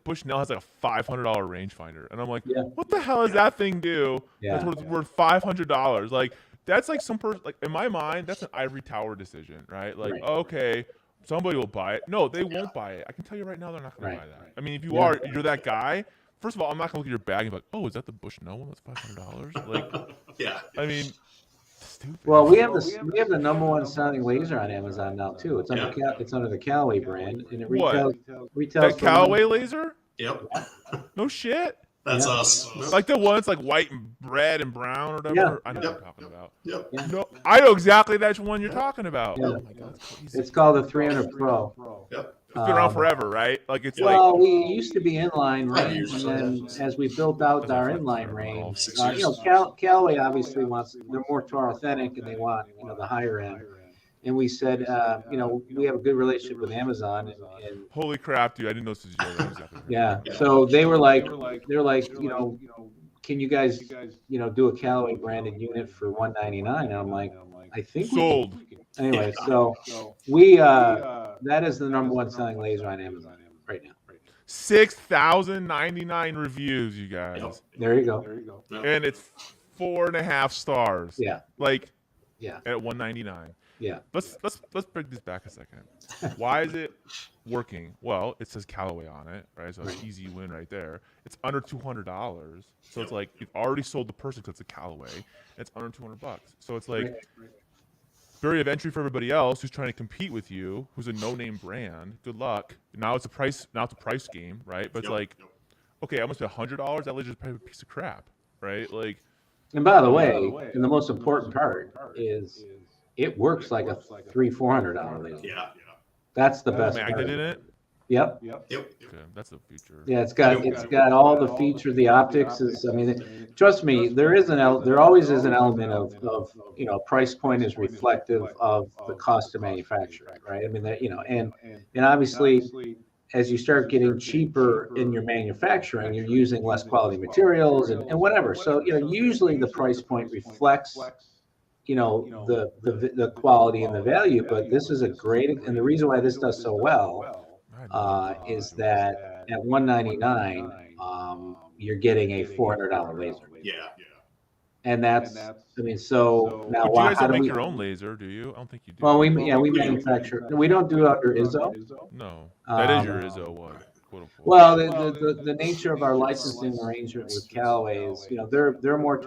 Bushnell has like a $500 rangefinder, and I'm like, what the hell does that thing do? That's worth $500. Like that's like some person. Like in my mind, that's an ivory tower decision, right? Like okay. Somebody will buy it. No, they won't buy it. I can tell you right now, they're not going to buy that. I mean, if you're that guy. First of all, I'm not going to look at your bag and be like, "Oh, is that the Bushnell one? That's $500." Like, I mean, stupid. Well, we have the #1 selling laser on Amazon now too. It's under it's under the Callaway brand, and it retails. That Callaway laser? Yep. No shit. That's us. Like the one that's like white and red and brown or whatever. Yeah. I know what you're talking about. Yep. No, I know exactly that one you're talking about. Yeah. Oh my God, that's crazy. It's called the 300 Pro. Yep. It's been around forever, right? Like it's well, we used to be inline range, and then as we built out our inline range, Callaway obviously they're more tour authentic, and they want the higher end. And we said, we have a good relationship with Amazon. And holy crap, dude! I didn't know this was yours. Exactly. Yeah. So they were like, can you guys, do a Callaway branded unit for $199? And I'm like, I think sold. Anyway, so we that is the #1 selling laser on Amazon right now. 6,099 reviews, you guys. There you go. And it's 4.5 stars. Yeah. Like. Yeah. At $199. Yeah. Let's break this back a second. Why is it working? Well, it says Callaway on it, right? So it's easy win right there. It's under $200, so it's like you've already sold the person because it's a Callaway. It's under $200, so it's like barrier of entry for everybody else who's trying to compete with you, who's a no-name brand. Good luck. Now it's a price. Now it's a price game, right? But it's like, okay, I must pay $100. That laser's probably a piece of crap, right? Like. And by the way, and the most important part is it works like a $300-400 laser. Yeah. That's the best. Magnet in it. Yep. Okay, that's the future. Yeah, it's got all the features. The optics is. I mean, trust me, there always is an element of price point is reflective of the cost of manufacturing, right? I mean that and obviously, as you start getting cheaper in your manufacturing, you're using less quality materials and whatever. So usually the price point reflects the quality and the value. But this is a great, and the reason why this does so well is that at $199 you're getting a $400 laser. Yeah. And that's, I mean, so now you guys don't make your own laser, do you? I don't think you do. Well, we manufacture. We don't do it under IZZO. No, that is your IZZO one. Quote unquote. Well, the nature of our licensing arrangement with Callaway is, they're more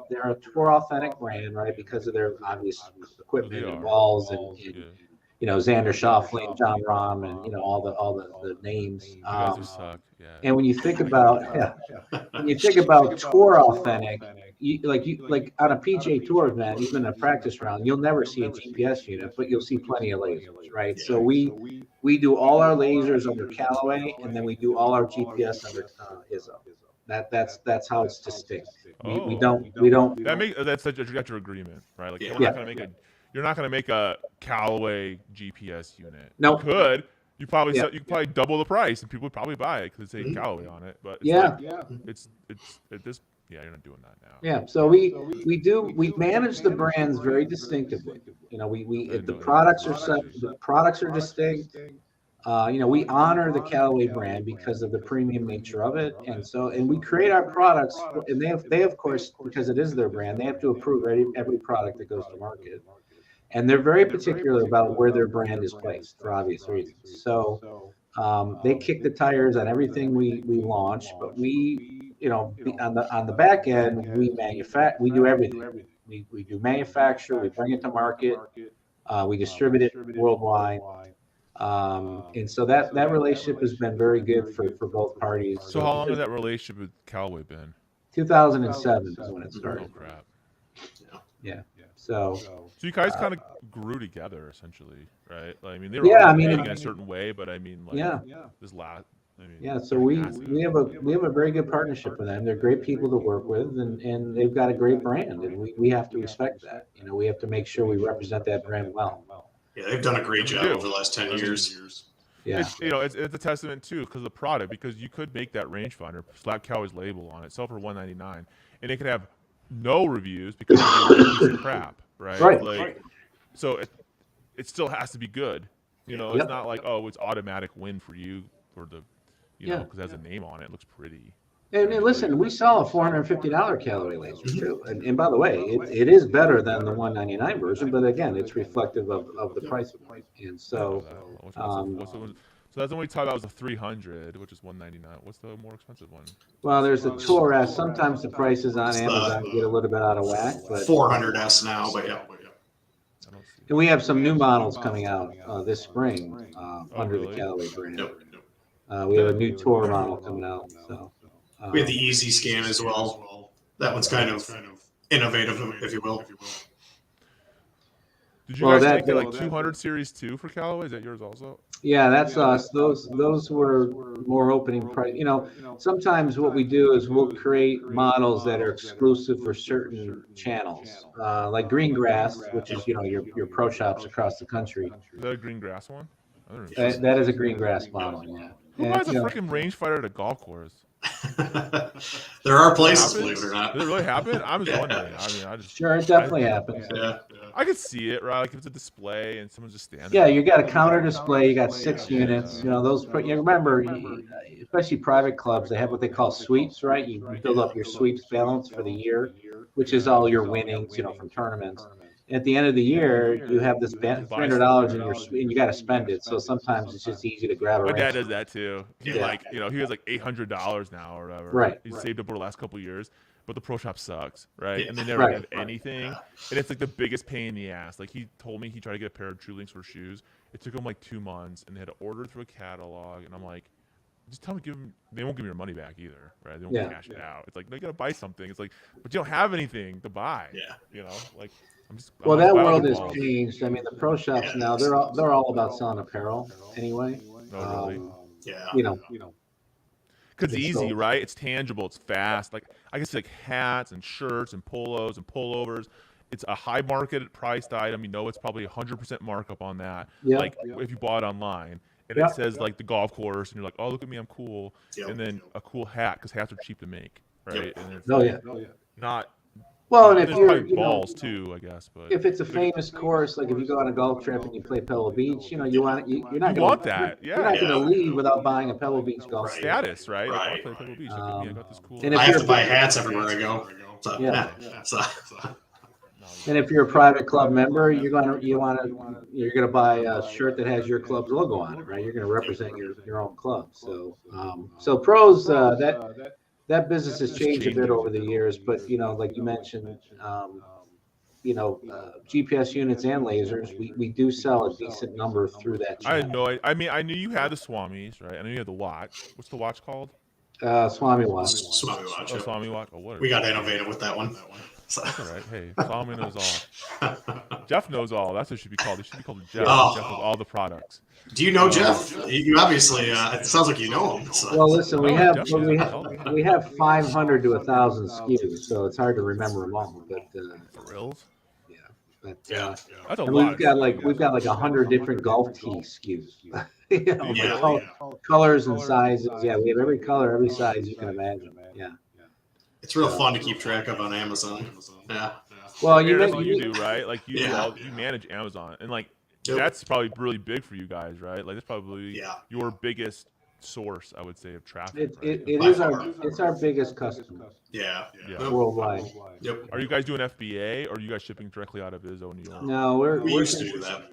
they're a tour authentic brand, right? Because of their obvious equipment and balls and Xander Schauffele, John Rahm, and all the names. You guys just suck. Yeah. And when you think about tour authentic, like on a PGA Tour event, even a practice round, you'll never see a GPS unit, but you'll see plenty of lasers, right? Yeah. So we do all our lasers under Callaway, and then we do all our GPS under IZZO. That's how it's distinct. We don't. That's your agreement, right? Like you're not gonna make a Callaway GPS unit. No, you could. You probably double the price, and people would probably buy it because it's a Callaway on it. But you're not doing that now. Yeah, so we manage the brands very distinctively. The products are distinct. We honor the Callaway brand because of the premium nature of it, and we create our products, and they of course, because it is their brand, they have to approve every product that goes to market. And they're very particular about where their brand is placed for obvious reasons. So they kick the tires on everything we launch, but we, on the back end, we do everything. We do manufacture, we bring it to market, we distribute it worldwide. And so that relationship has been very good for both parties. So how long has that relationship with Callaway been? 2007 is when it started. Oh crap. Yeah. So you guys kind of grew together essentially, right? Like, I mean, they were in a certain way, but I mean, like, this last, I mean, Yeah, so we have a very good partnership with them. They're great people to work with, and they've got a great brand, and we have to respect that. You know, we have to make sure we represent that brand well. Yeah, they've done a great job over the last 10 years. Yeah, it's a testament too because of the product, because you could make that rangefinder, slap Cowboy's label on it, sell for $199, and it could have no reviews because it's a piece of crap, right? Right. Like, so it still has to be good. You know, it's not like, oh, it's automatic win for you for the, know, because it has a name on it. It looks pretty. And listen, we sell a $450 Callaway laser too. And by the way, it is better than the $199 version, but again, it's reflective of the price point. And so, so that's the one we talked about was the 300, which is $199. What's the more expensive one? Well, there's the Tour S. Sometimes the prices on Amazon get a little bit out of whack, but 400S now, but yeah. And we have some new models coming out this spring under the Callaway brand. We have a new Tour model coming out. So we have the Easy Scan as well. That one's kind of innovative, if you will. Did you guys make like 200 Series 2 for Callaway? Is that yours also? Yeah, that's us. Those were more opening price. You know, sometimes what we do is we'll create models that are exclusive for certain channels, like Green Grass, which is your pro shops across the country. Is that a Green Grass one? That is a Green Grass model. Yeah. Who buys a freaking rangefinder at a golf course? There are places, believe it or not. Does it really happen? I'm just wondering. I mean, sure, it definitely happens. Yeah. I could see it, right? Like if it's a display and someone's just standing. Yeah, you got a counter display. You got 6 units. You know those. You remember, especially private clubs, they have what they call sweeps, right? You build up your sweeps balance for the year, which is all your winnings, from tournaments. At the end of the year, you have this $300 in your sweep, and you got to spend it. So sometimes it's just easy to grab a. My dad does that too. He he has like $800 now or whatever. Right. He's saved up over the last couple of years. But the pro shop sucks, right? And they never have anything. And it's like the biggest pain in the ass. Like he told me he tried to get a pair of True Links for shoes. It took him like 2 months, and they had to order through a catalog. And I'm like, just tell them they won't give me your money back either, right? They won't cash it out. It's like they gotta buy something. It's like, but you don't have anything to buy. Yeah. Like I'm just. Well, that world has changed. I mean, the pro shops now they're all about selling apparel anyway. Oh, really? Yeah. Because it's easy, right? It's tangible. It's fast. Like I guess like hats and shirts and polos and pullovers. It's a high market priced item. It's probably 100% markup on that. Yep. Like if you bought it online, and it says like the golf course, and you're like, oh, look at me, I'm cool. Yep. And then a cool hat, because hats are cheap to make, right? Yep. And it's not. Well, and if you're balls too, I guess, but if it's a famous course, like if you go on a golf trip and you play Pebble Beach, you're not going to leave without buying a Pebble Beach golf status, right? Right. Like, I play Pebble Beach. I got this cool. And I have to buy hats everywhere I go. So, And if you're a private club member, you're gonna buy a shirt that has your club's logo on it, right? You're gonna represent your own club. So pros that business has changed a bit over the years, but like you mentioned, GPS units and lasers, we do sell a decent number through that channel. I knew you had the Swamis, right? I knew you had the watch. What's the watch called? Swami watch. Swami watch. Oh, Swami watch. Oh, what? We got innovative with that one. That's all right. Hey, Swami knows all. Jeff knows all. That's what it should be called. It should be called Jeff. Oh. Jeff knows all the products. Do you know Jeff? You obviously. It sounds like you know him. So. Well, listen, we have 500 to 1,000 SKUs, so it's hard to remember them all. But for reals? Yeah. But that's a and lot. we've got like 100 different golf tee SKUs. Colors and sizes. Yeah, we have every color, every size you can imagine. Yeah. It's real fun to keep track of on Amazon. Yeah. Well, that's what you do, right? Like you manage Amazon, and like that's probably really big for you guys, right? Like that's probably your biggest source, I would say, of traffic. It's our biggest customer. Yeah. Worldwide. Yep. Are you guys doing FBA, or are you guys shipping directly out of IZZO New York? No, we used to do that.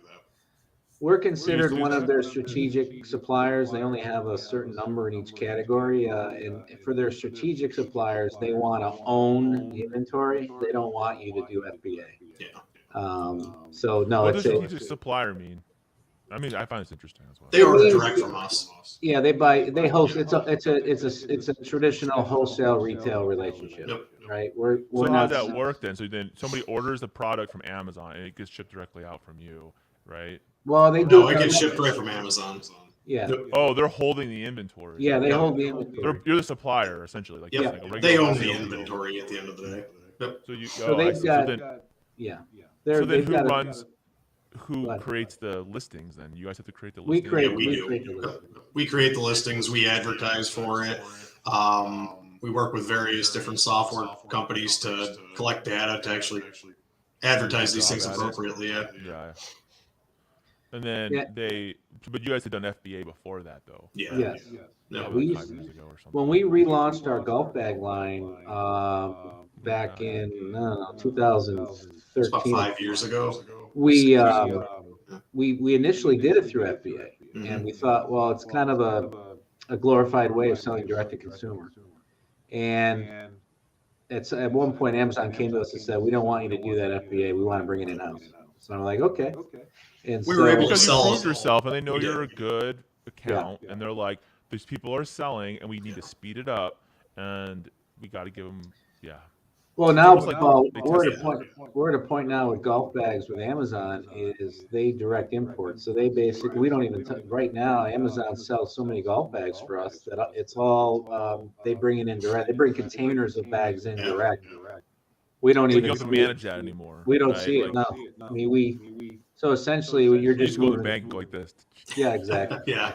We're considered one of their strategic suppliers. They only have a certain number in each category. And for their strategic suppliers, they want to own the inventory. They don't want you to do FBA. Yeah. So no, what does strategic supplier mean? I mean, I find this interesting as well. They order direct from us. Yeah, they host. It's a traditional wholesale retail relationship. Yep. Right. We're so not. How does that work then? So then somebody orders the product from Amazon and it gets shipped directly out from you, right? Well, they do. No, it gets shipped right from Amazon. Yeah. Oh, they're holding the inventory. Yeah, they hold the inventory. You're the supplier essentially. Like, Yep. like a regular They own the deal. inventory at the end of the day. Yep. So you. So Oh, I they've see. got. So then, Yeah. so then They've who got runs? Who Go ahead. creates the listings? Then you guys have to create the We listings. create. Yeah, we do. create the listings. We create the listings. We advertise for it. We work with various different software companies to collect data to actually advertise these things appropriately. Yeah. Yeah. And then but you guys had done FBA before that, though. Yeah. Yes. No. Like We 5 years ago or something. When we relaunched our golf bag line back in 2013, It's about 5 years ago. we initially did it through FBA, and we thought, well, it's kind of a glorified way of selling direct to consumer. And at one point, Amazon came to us and said, we don't want you to do that FBA. We want to bring it in house. So I'm like, okay. And We were able to because you sell proved yourself, and they know we did. you're a good account, and they're like, these people are selling, and we need to speed it up, and we got to give them, Well, now almost like we're at a point now with golf bags with Amazon is they direct import. So they basically, we don't even, right now, Amazon sells so many golf bags for us that it's all, they bring it in direct. They bring containers of bags in direct. We don't you even don't have to manage that anymore. We don't right? see it, no. I mean, so essentially you're You just just go to the moving. bank and go like this. Yeah, exactly. Yeah.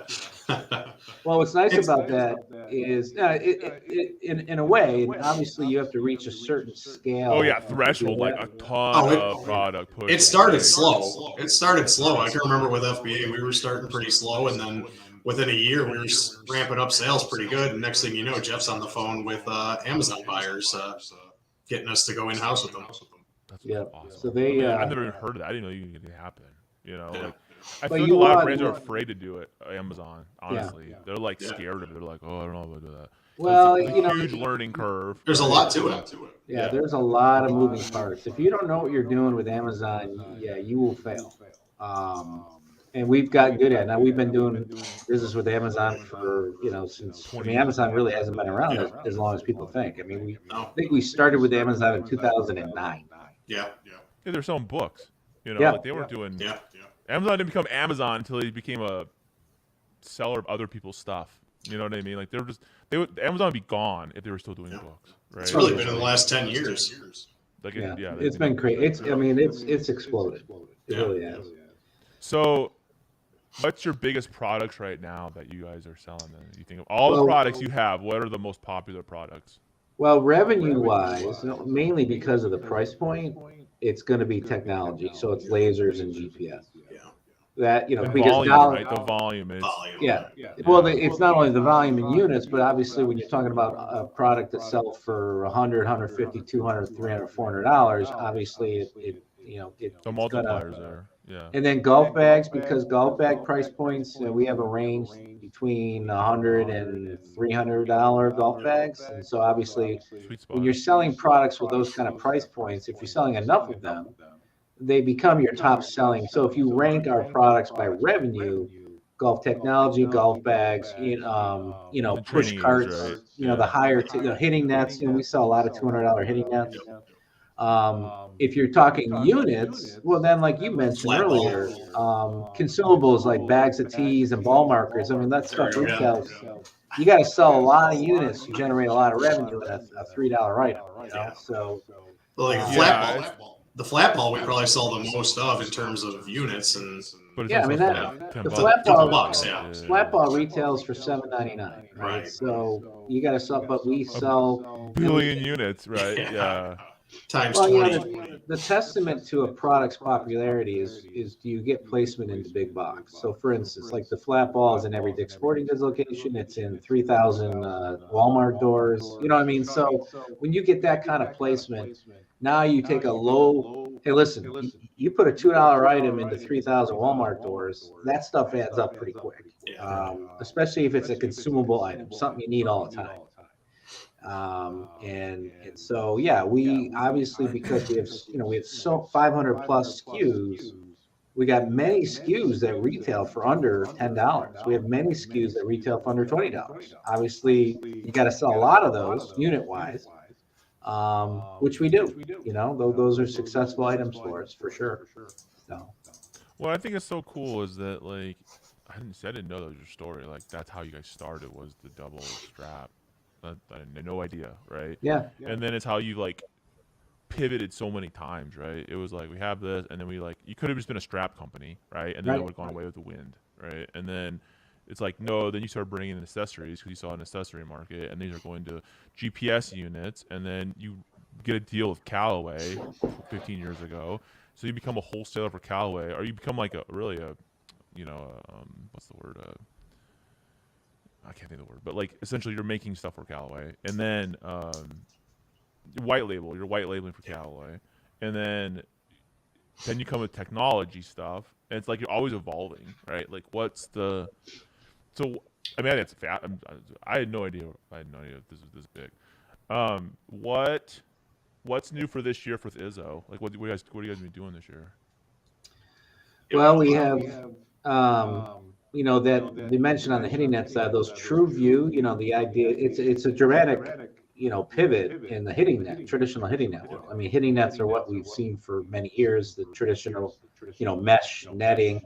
Well, what's nice about that is, in a way, and obviously you have to reach a certain scale. Oh yeah, threshold, like a ton of product push. It started slow. I can remember with FBA, we were starting pretty slow, and then within a year, we were ramping up sales pretty good. And next thing you know, Jeff's on the phone with Amazon buyers, getting us to go in house with them. That's awesome. So they, I've never even heard of that. I didn't know you could get it happen. You know, like I But feel like you a lot of are- brands are afraid to do it. Amazon, honestly, they're like scared of it. They're like, oh, I don't know if I do that. well, It's a you know, huge learning curve. There's a lot to it. yeah, there's a lot of moving parts. If you don't know what you're doing with Amazon, you will fail. And we've gotten good at it. Now we've been doing business with Amazon for, since, Amazon really hasn't been around as long as people think. I mean, I think we started with Amazon in 2009. Yeah. They're selling books. Yeah. Like they weren't doing. Yeah. Amazon didn't become Amazon until they became a seller of other people's stuff. You know what I mean? Like Amazon would be gone if they were still doing books. Right? It's really been in the last 10 years. Like It's been crazy. It's exploded. It really has. So, what's your biggest products right now that you guys are selling? Then you think of all the products you have. What are the most popular products? Well, revenue-wise, mainly because of the price point, it's going to be technology. So it's lasers and GPS. Yeah. That The because volume, dollar, right? The volume is. yeah. Well, it's not only the volume in units, but obviously when you're talking about a product that sells for $100, $150, $200, $300, $400, obviously The multipliers there. Yeah. And then golf bags, because golf bag price points, we have a range between $100 and $300 golf bags. And so obviously, Sweet spot. when you're selling products with those kind of price points, if you're selling enough of them, they become your top selling. So if you rank our products by revenue, golf technology, golf bags, The push training carts, aids, right? the higher, hitting nets, we sell a lot of $200 hitting nets. If you're talking units, well, then like you mentioned earlier, consumables like bags of tees and ball markers. I mean, that stuff retails. You got to sell a lot of units to generate a lot of revenue in a $3 item. So, Like the flat ball, we probably sell the most of in terms of units, and But it's yeah, I also mean like the $10. flat ball, $10, yeah. flat ball retails for $7.99, right? So you got to sell, but we sell Billion units, right? Yeah. times Well, 20. the testament to a product's popularity is do you get placement into big box? So, for instance, like the flat ball is in every Dick's Sporting Goods location. It's in 3,000 Walmart doors. You know what I mean? So when you get that kind of placement, now you take a low. Hey, listen, you put a $2 item into 3,000 Walmart doors. That stuff adds up pretty quick, especially if it's a consumable item, something you need all the time. And so we obviously, because we have so 500 plus SKUs, we got many SKUs that retail for under $10. We have many SKUs that retail for under $20. Obviously, you got to sell a lot of those unit wise, which we do. Those are successful items for us for sure. So. What I think is so cool is that like I didn't know that was your story. Like that's how you guys started was the double strap. I had no idea, right? Yeah. And then it's how you like pivoted so many times, right? It was like we have this, and then we like you could have just been a strap company, right? And then it Right. would have gone away with the wind, right? And then it's like no, then you start bringing in accessories because you saw an accessory market, and these are going to GPS units, and then you get a deal with Callaway 15 years ago, so you become a wholesaler for Callaway, or you become like a really a, you know, what's the word? I can't think of the word, but like essentially you're making stuff for Callaway, and then white label, you're white labeling for Callaway, and then you come with technology stuff, and it's like you're always evolving, right? Like what's the so I mean that's fat. I had no idea. I had no idea this was this big. What's new for this year for IZZO? Like what are you guys been doing this year? Well, we have, you know, that they mentioned on the hitting net side, those true view, you know, the idea, it's a dramatic, you know, pivot in the hitting net, traditional hitting net world. I mean, hitting nets are what we've seen for many years, the traditional, you know, mesh netting.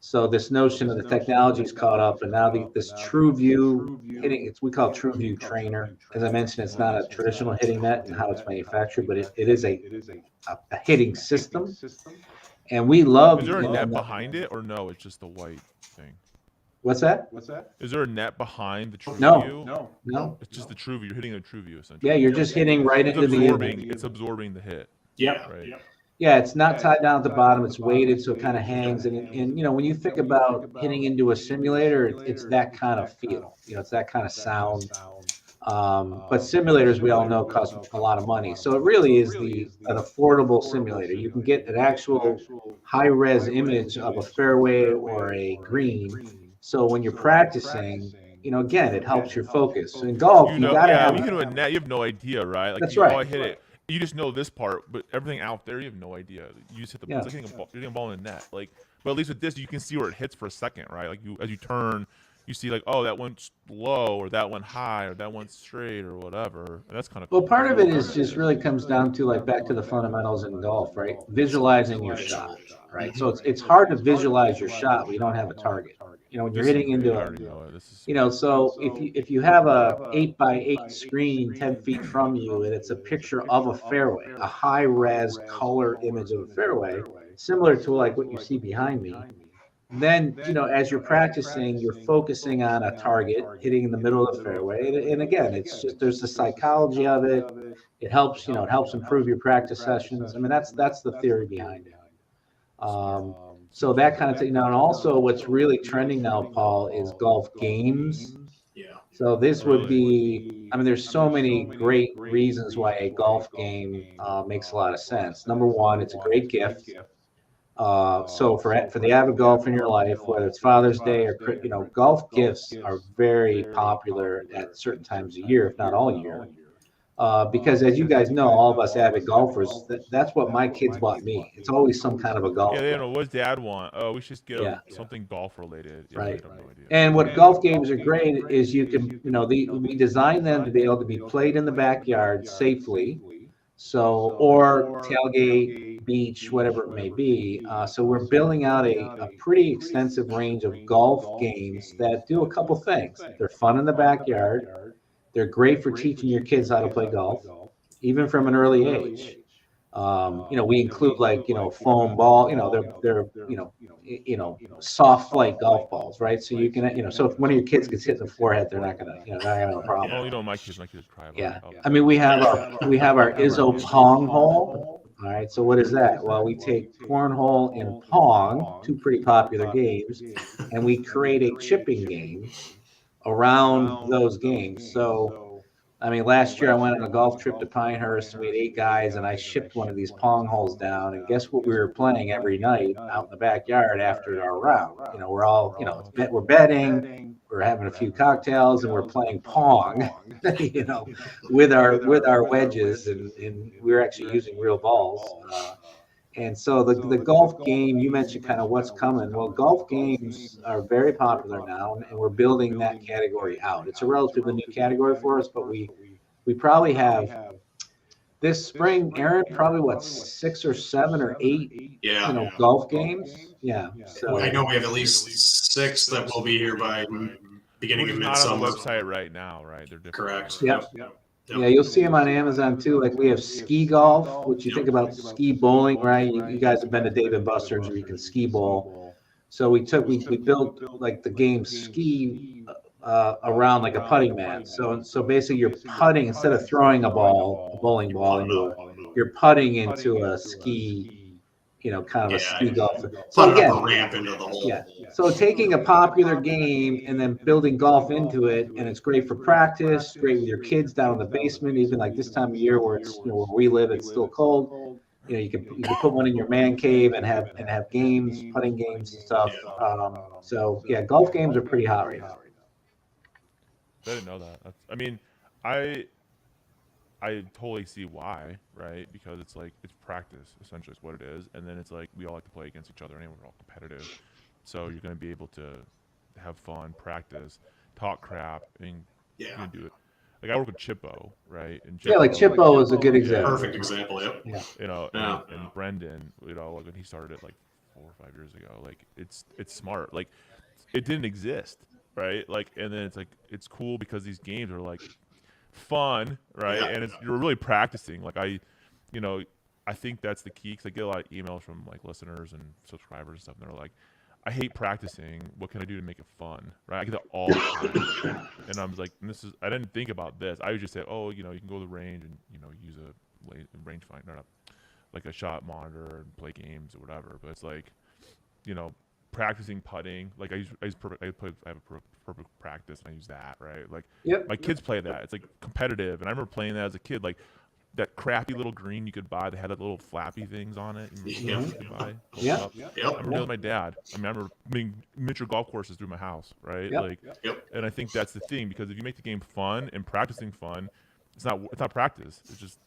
So this notion of the technology's caught up, and now this true view hitting, we call it true view trainer. As I mentioned, it's not a traditional hitting net and how it's manufactured, but it is a hitting system. And we love. Is there a net behind it, or no? It's just the white thing. What's that? Is there a net behind the true No. view? No. It's just the true view. You're hitting a true view essentially. Yeah, you're just hitting right into the image. It's absorbing the hit. Yeah. Right. Yeah, it's not tied down at the bottom. It's weighted, so it kind of hangs. And you know, when you think about hitting into a simulator, it's that kind of feel. You know, it's that kind of sound. But simulators, we all know, cost a lot of money. So it really is an affordable simulator. You can get an actual high-res image of a fairway or a green. So when you're practicing, you know, again, it helps your focus. So in golf, you gotta have. You can do a net. You have no idea, right? Like That's you, right. Oh, I hit it. You just know this part, but everything out there, you have no idea. You just hit the Yeah. it's like hitting a ball. You're hitting a ball in the net. Like, but at least with this, you can see where it hits for a second, right? Like as you turn, you see like, oh, that went low, or that went high, or that went straight, or whatever. And that's kind of Well, cool. part of it is just really comes down to like back to the fundamentals in golf, right? Visualizing your shot, right? So it's hard to visualize your shot when you don't have a target. You know, when you're hitting into a, you know, so if you have a 8x8 screen 10 feet from you and it's a picture of a fairway, a high res color image of a fairway, similar to like what you see behind me, then, you know, as you're practicing, you're focusing on a target, hitting in the middle of the fairway. And again, it's just, there's the psychology of it. It helps, you know, it helps improve your practice sessions. I mean, that's the theory behind it. So that kind of thing. Now, and also what's really trending now, Paul, is golf games. Yeah. So this would be, I mean, there's so many great reasons why a golf game makes a lot of sense. Number one, it's a great gift. So for the avid golfer in your life, whether it's Father's Day or, you know, golf gifts are very popular at certain times of year, if not all year. Because as you guys know, all of us avid golfers, that's what my kids bought me. It's always some kind of a golf. Yeah, they don't know. What does Dad want? Oh, we should just get Yeah. something golf related. Yeah, Right. I have no idea. And what golf games are great is you can, you know, we design them to be able to be played in the backyard safely. So, or tailgate, beach, whatever it may be. So we're building out a pretty extensive range of golf games that do a couple things. They're fun in the backyard. They're great for teaching your kids how to play golf, even from an early age. You know, we include like, you know, foam ball, you know, they're you know, soft flight golf balls, right? So you can, you know, so if one of your kids gets hit in the forehead, they're not gonna, you know, not gonna have a problem. Oh, you know, my kids cry about Yeah. it. I mean, we have our IZZO Pong hole. All right. So what is that? Well, we take cornhole and Pong, two pretty popular games, and we create a chipping game around those games. So, I mean, last year I went on a golf trip to Pinehurst. We had 8 guys, and I shipped one of these Pong holes down. And guess what? We were playing every night out in the backyard after our round. You know, we're all, you know, we're betting, we're having a few cocktails, and we're playing Pong. You know, with our wedges, and we're actually using real balls. And so the golf game, you mentioned kind of what's coming. Well, golf games are very popular now, and we're building that category out. It's a relatively new category for us, but we probably have this spring, Aaron, probably what, 6 or 7 or 8, golf games. Yeah. So I know we have at least 6 that will be here by beginning of not on the midsummer. website right now, right? They're different. Correct. Yep. Yeah, you'll see them on Amazon too. Like we have ski golf, which you think about ski bowling, right? You guys have been to Dave and Buster's where you can ski bowl. So we built like the game ski around like a putting mat. So basically you're putting instead of throwing a bowling ball you're putting into a ski, kind of a ski golf. So again, a ramp into the hole. Yeah. So taking a popular game and then building golf into it, and it's great for practice, great with your kids down in the basement, even like this time of year where it's where we live, it's still cold. You can put one in your man cave and have games, putting games and stuff. So yeah, golf games are pretty hot right now. I didn't know that. I mean, I totally see why, right? Because it's like it's practice essentially is what it is, and then it's like we all like to play against each other anyway. We're all competitive, so you're going to be able to have fun, practice, talk crap, and you're going to do it. Like I work with Chippo, right? And Chippo, like Chippo is a good example. Perfect example. Yep. Yeah. And Brendan, like when he started it like 4 or 5 years ago, like it's smart. Like it didn't exist, right? Like and then it's like it's cool because these games are like fun, right? And you're really practicing. Like I think that's the key because I get a lot of emails from like listeners and subscribers and stuff, and they're like, I hate practicing. What can I do to make it fun? Right? I get that all the time. And I was like, I didn't think about this. I would just say, oh, you can go to the range and, use a range finder, like a shot monitor and play games or whatever. But it's like, practicing putting. Like I have a perfect practice and I use that, right? Like my kids play that. It's like competitive. And I remember playing that as a kid, like that crappy little green you could buy that had that little flappy things on it. I remember doing with my dad. I remember miniature golf courses through my house, right? And I think that's the thing because if you make the game fun and practicing fun, it's not practice. It's just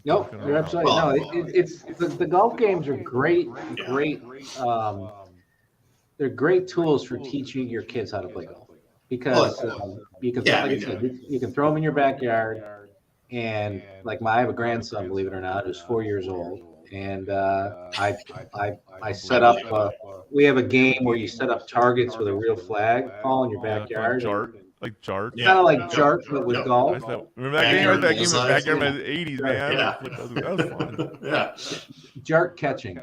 nope. You're absolutely it's the golf games are great. They're great tools for teaching your kids how to play golf because you can, like I said, you can throw them in your backyard. And like I have a grandson, believe it or not, who's 4 years old, and I set up. We have a game where you set up targets with a real flag, Paul, in your backyard. Like Jart. Kind of like Jart, but with golf. Remember that game? That game was backyard in the 80s, man. That was fun. Jart catching.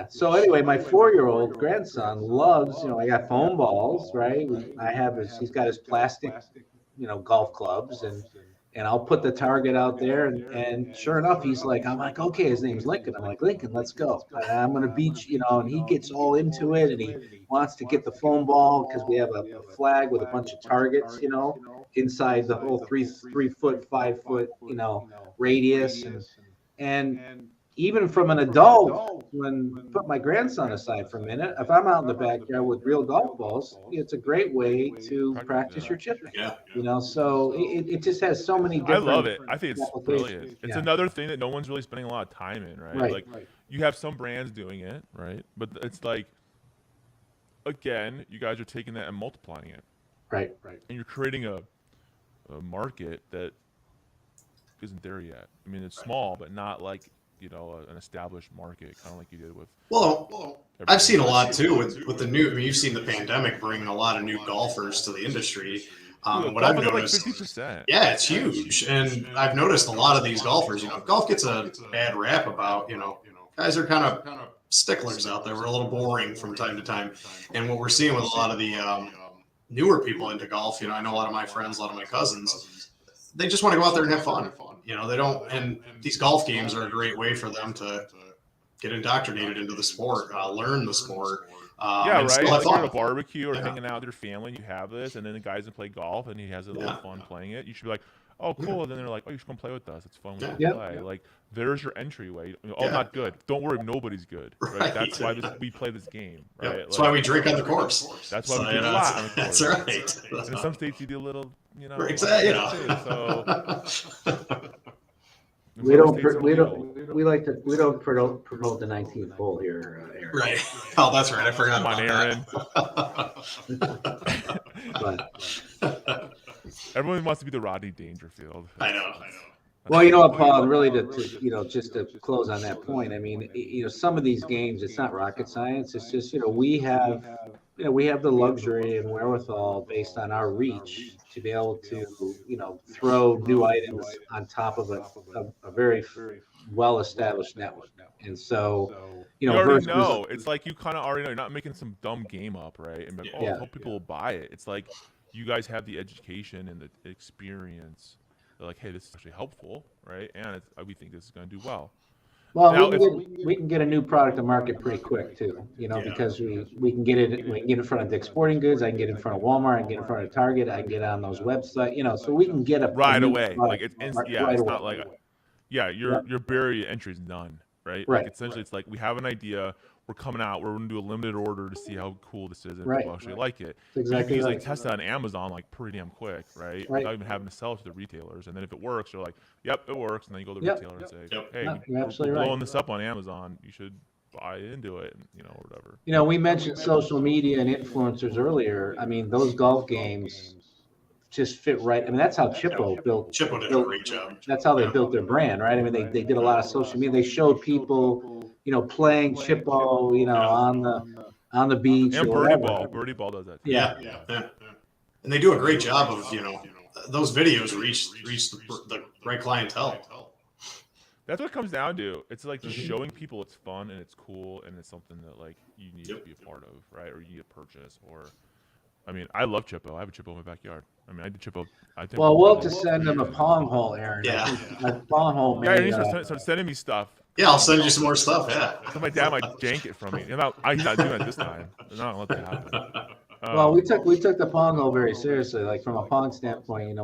So anyway, my 4-year-old grandson loves. I got foam balls, right? He's got his plastic. Golf clubs and I'll put the target out there and sure enough, I'm like, okay, his name's Lincoln. I'm like, Lincoln, let's go. I'm going to beat you, and he gets all into it and he wants to get the foam ball because we have a flag with a bunch of targets, inside the whole 3 foot, 5 foot, radius. And even from an adult, when put my grandson aside for a minute, if I'm out in the backyard with real golf balls, it's a great way to practice your chipping. So it just has so many different. I love it. I think it's brilliant. It's another thing that no one's really spending a lot of time in, right? Like you have some brands doing it, right? But it's like, again, you guys are taking that and multiplying it, right? And you're creating a market that isn't there yet. I mean, it's small, but not like. An established market, kind of like you did with. Well, I've seen a lot too with the new. I mean, you've seen the pandemic bring a lot of new golfers to the industry. What I've noticed, like 50%. Yeah, it's huge, and I've noticed a lot of these golfers. Golf gets a bad rap about guys are kind of sticklers out there. We're a little boring from time to time, and what we're seeing with a lot of the newer people into golf. I know a lot of my friends, a lot of my cousins. They just want to go out there and have fun. They don't, and these golf games are a great way for them to get indoctrinated into the sport, learn the sport. Right. Like you're at a barbecue or hanging out with your family, and you have this, and then the guys that play golf, and he has a little fun playing it. You should be like, oh, cool. And then they're like, oh, you should come play with us. It's fun. We can play. Like, there's your entryway. Not good. Don't worry, nobody's good. Right? That's why we play this game. Right? That's why we drink on the course. That's why we drink a lot on the course. That's right. And in some states, you do a little, Exactly. So. We don't promote the 19th hole here, Aaron. Right. Oh, that's right. I forgot about Aaron. Everyone wants to be the Rodney Dangerfield. I know. Well, you know what, Paul, really just to close on that point, I mean, some of these games, it's not rocket science. It's just, we have the luxury and wherewithal based on our reach to be able to, throw new items on top of a very well-established network. And so, You already versus, know. It's like you kind of already know. You're not making some dumb game up, right? And like, oh, I Yeah. hope people will buy it. It's like you guys have the education and the experience. They're like, hey, this is actually helpful, right? And we think this is going to do well. well, Now, we can get a new product to market pretty quick too, because we can get in front of Dick's Sporting Goods. I can get in front of Walmart. I can get in front of Target. I can get on those websites, so we can get a right new away, like product it's right it's away. not like, your barrier to entry is none, right? Right. Like essentially, it's like we have an idea. We're coming out. We're going to do a limited order to see how cool this is and Right. people actually like it. That's exactly You can easily right. test it on Amazon like pretty damn quick, right? Right. Without even having to sell it to the retailers. And then if it works, you're like, yep, it works. And then you go to the Yep. retailer and say, Yep. hey, No, you're we're absolutely blowing right. this up on Amazon. You should buy into it, and, or whatever. We mentioned social media and influencers earlier. I mean, those golf games just fit right. I mean, that's how Chippo built. Chippo did a great job. That's how they built their brand, right? I mean, they did a lot of social media. They showed people, playing Chippo, on the beach And or Birdie whatever. Ball. Birdie Ball does that too. Yeah. And they do a great job of, those videos reach the right clientele. That's what it comes down to. It's like just showing people it's fun and it's cool and it's something that like you need to be a part of, right? Or you need to purchase. Or, I mean, I love Chippo. I have a Chippo in my backyard. I mean, I did Chippo. Well, we'll have to send them a Pong hole, Aaron. Yeah. My Pong hole. Yeah, you start sending me stuff. Yeah, I'll send you some more stuff. Yeah. So my dad might jank it from me. He's not doing it this time. I'm not gonna let that happen. Well, we took the Pong hole very seriously. Like from a Pong standpoint,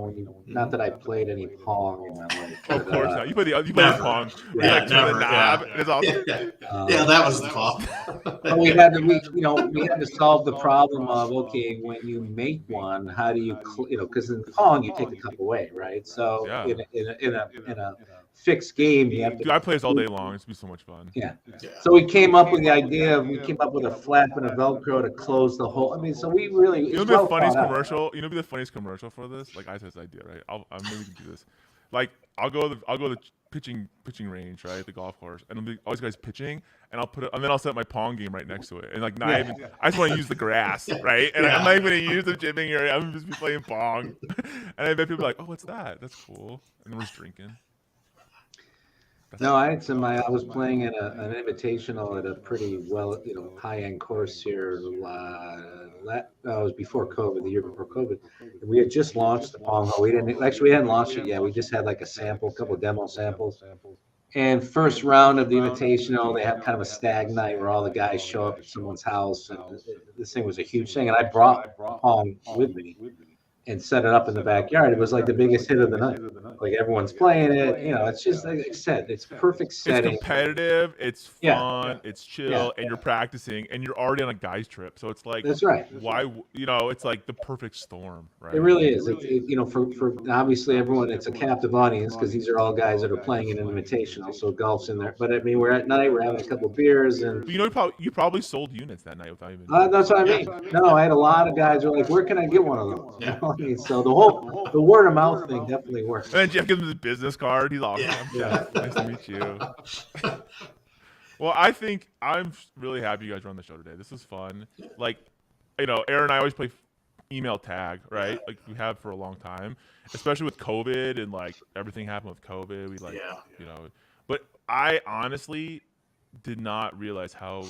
not that I played any Pong in my life. Of but, course not. You play the Pong. You like turn the knob. Yeah. It's all. Yeah, that was the call. But we had to solve the problem of, okay, when you make one, how do you, because in Pong you take the cup away, right? So Yeah. in a fixed game, you have Dude, to. I play this all day long. It's gonna be so much fun. Yeah. So we came up with the idea of a flap and a Velcro to close the hole. I mean, so we really. You know, it's be the well funniest thought out. commercial. You know, be the funniest commercial for this. Like I said, this idea, right? I'm maybe we can do this. Like I'll go to the pitching range, right, the golf course, and I'll be all these guys pitching, and and then I'll set my Pong game right next to it, and like not even. I just want to use the grass, right? And I'm not even gonna use the chipping area. I'm just be playing Pong, and I bet people are like, oh, what's that? That's cool. And then we're just drinking. No, I was playing in an invitational at a pretty high-end course here. It was before COVID, the year before COVID. And we had just launched the Pong hole. We hadn't launched it yet. We just had like a couple of demo samples. And first round of the invitational, they have kind of a stag night where all the guys show up at someone's house. And this thing was a huge thing. And I brought Pong with me and set it up in the backyard. It was like the biggest hit of the night. Like everyone's playing it. It's just like I said, it's perfect setting. It's competitive. It's fun. Yeah. It's chill, and you're practicing, and you're already on a guy's trip. So it's like, That's right. Why? It's like the perfect storm, right? It really is. For obviously everyone, it's a captive audience because these are all guys that are playing in an invitational. So golf's in there. But I mean, we're at night. We're having a couple of beers, and But you probably sold units that night without even. that's what I mean. No, I had a lot of guys who were like, "Where can I get one of those?" Yeah. So the word of mouth thing definitely works. And then Jeff gives him his business card. He's awesome. Yeah. Jeff, nice to meet you. Well, I think I'm really happy you guys are on the show today. This is fun. Like, Aaron and I always play email tag, right? Like we have for a long time, especially with COVID and like everything happened with COVID. We but I honestly did not realize how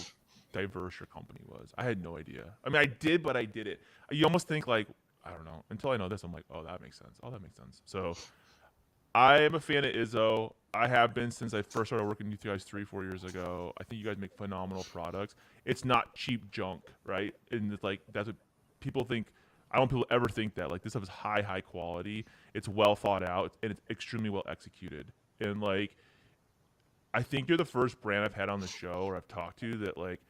diverse your company was. I had no idea. I mean, I did, but I did it. You almost think like, I don't know. Until I know this, I'm like, oh, that makes sense. Oh, that makes sense. So I am a fan of IZZO. I have been since I first started working with you guys 3-4 years ago. I think you guys make phenomenal products. It's not cheap junk, right? And it's like, that's what people think. I don't want people to ever think that. Like, this stuff is high quality. It's well thought out, and it's extremely well executed. And like, I think you're the first brand I've had on the show or I've talked to that like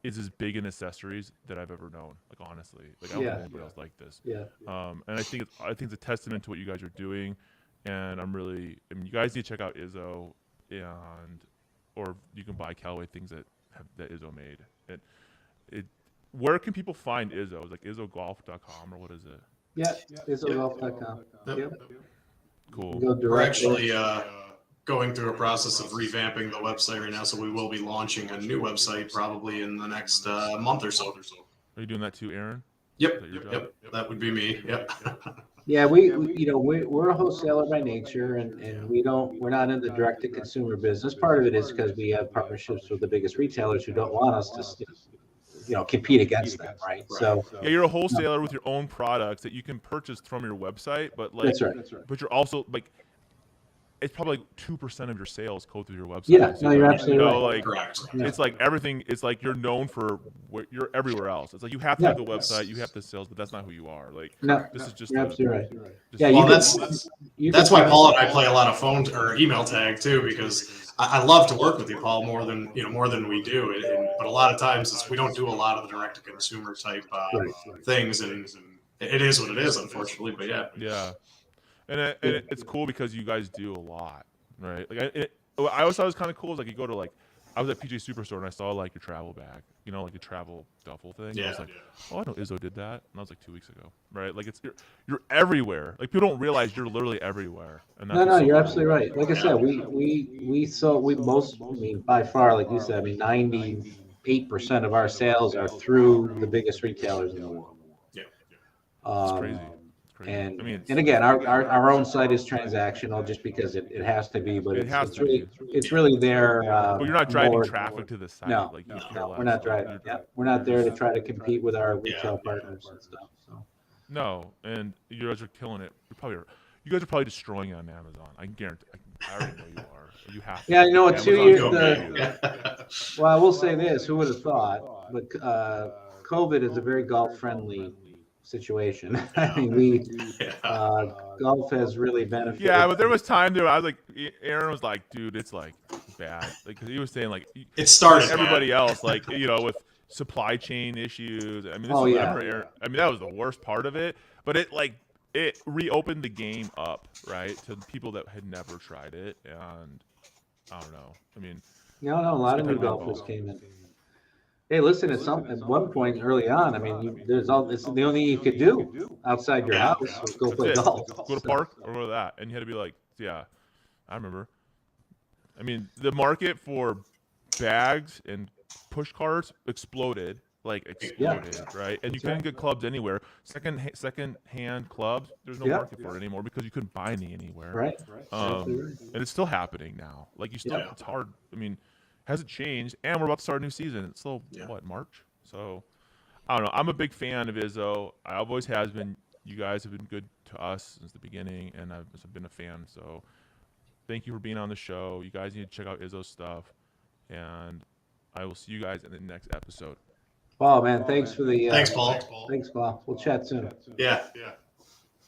is as big in accessories that I've ever known. Like honestly, like I don't know anybody else like this. Yeah. And I think it's a testament to what you guys are doing, and I mean, you guys need to check out IZZO, or you can buy Callaway things that IZZO made. Where can people find IZZO? Is like IZZOGolf.com or what is it? Yeah. IZZOGolf.com. Yep. Cool. Go We're direct. actually going through a process of revamping the website right now, so we will be launching a new website probably in the next month or so. Are you doing that too, Aaron? Yep, Is that your job? yep, that would be me. Yep. Yeah, we're a wholesaler by nature, and we're not in the direct to consumer business. Part of it is because we have partnerships with the biggest retailers who don't want us to compete against them, right? So Yeah, you're a wholesaler with your own products that you can purchase from your website, but like, that's right. but you're also like, it's probably like 2% of your sales go through your website. Yeah, So no, you're absolutely right. like, Correct. Yeah. it's like everything. It's like you're known for you're everywhere else. It's like you have to have the website, you have the sales, but that's not who you are. Like, No, this is just you're a, absolutely right. just Yeah, Well, you that's why Paul and I play a lot of phone or email tag too, because I love to work with you, Paul, more than we do. But a lot of times we don't do a lot of the direct to consumer type things, and it is what it is, unfortunately. But yeah. And it's cool because you guys do a lot, right? Like I always thought it was kind of cool. Is like you go to like, I was at PJ Superstore and I saw like your travel bag, like a travel duffel thing. Yeah. I was like, oh, I know IZZO did that, and that was like 2 weeks ago, right? Like you're everywhere. Like people don't realize you're literally everywhere. And that's No, what's so you're cool. absolutely right. Like I said, I mean, by far, like you said, I mean, 98% of our sales are through the biggest retailers in the world. Yeah. It's crazy. And I mean, and again, our own site is transactional just because it has to be, but It has it's to really be. it's really there. but you're not driving more- traffic to the site. No, like you care no, less. we're not Like, driving. Yeah, we're not there to try to compete with our retail Yeah. partners and stuff. So No, and you guys are killing it. You guys are probably destroying it on Amazon. I guarantee. I already know you are. You have to. Yeah, you know what? Amazon 2 years. don't Okay. pay you. Well, I will say this: who would have thought? But COVID is a very golf-friendly situation. I mean, golf has really benefited. Yeah, but there was time there. I was like, Aaron was like, dude, it's like bad. Like, 'cause he was saying like, It started like everybody else, like with supply chain issues. I mean, this was, I mean, that was the worst part of it. But it reopened the game up, right, to people that had never tried it, and I don't know. I mean, No, a lot of new golfers came in. Hey, listen, at one point early on, I mean, this is the only thing you could do outside your house was go play golf. Go to park or go to that, and you had to be like, yeah, I remember. I mean, the market for bags and push carts exploded, right? And you couldn't get clubs anywhere. Second hand clubs, there's no market for it anymore because you couldn't buy any anywhere. Right. And it's still happening now. Like it's hard. I mean, hasn't changed, and we're about to start a new season. It's still March. So I don't know. I'm a big fan of IZZO. I always has been. You guys have been good to us since the beginning, and I've been a fan. So thank you for being on the show. You guys need to check out IZZO stuff, and I will see you guys in the next episode. Paul, man, thanks for the. Thanks, Paul. Thanks, Paul. We'll chat soon. Yeah.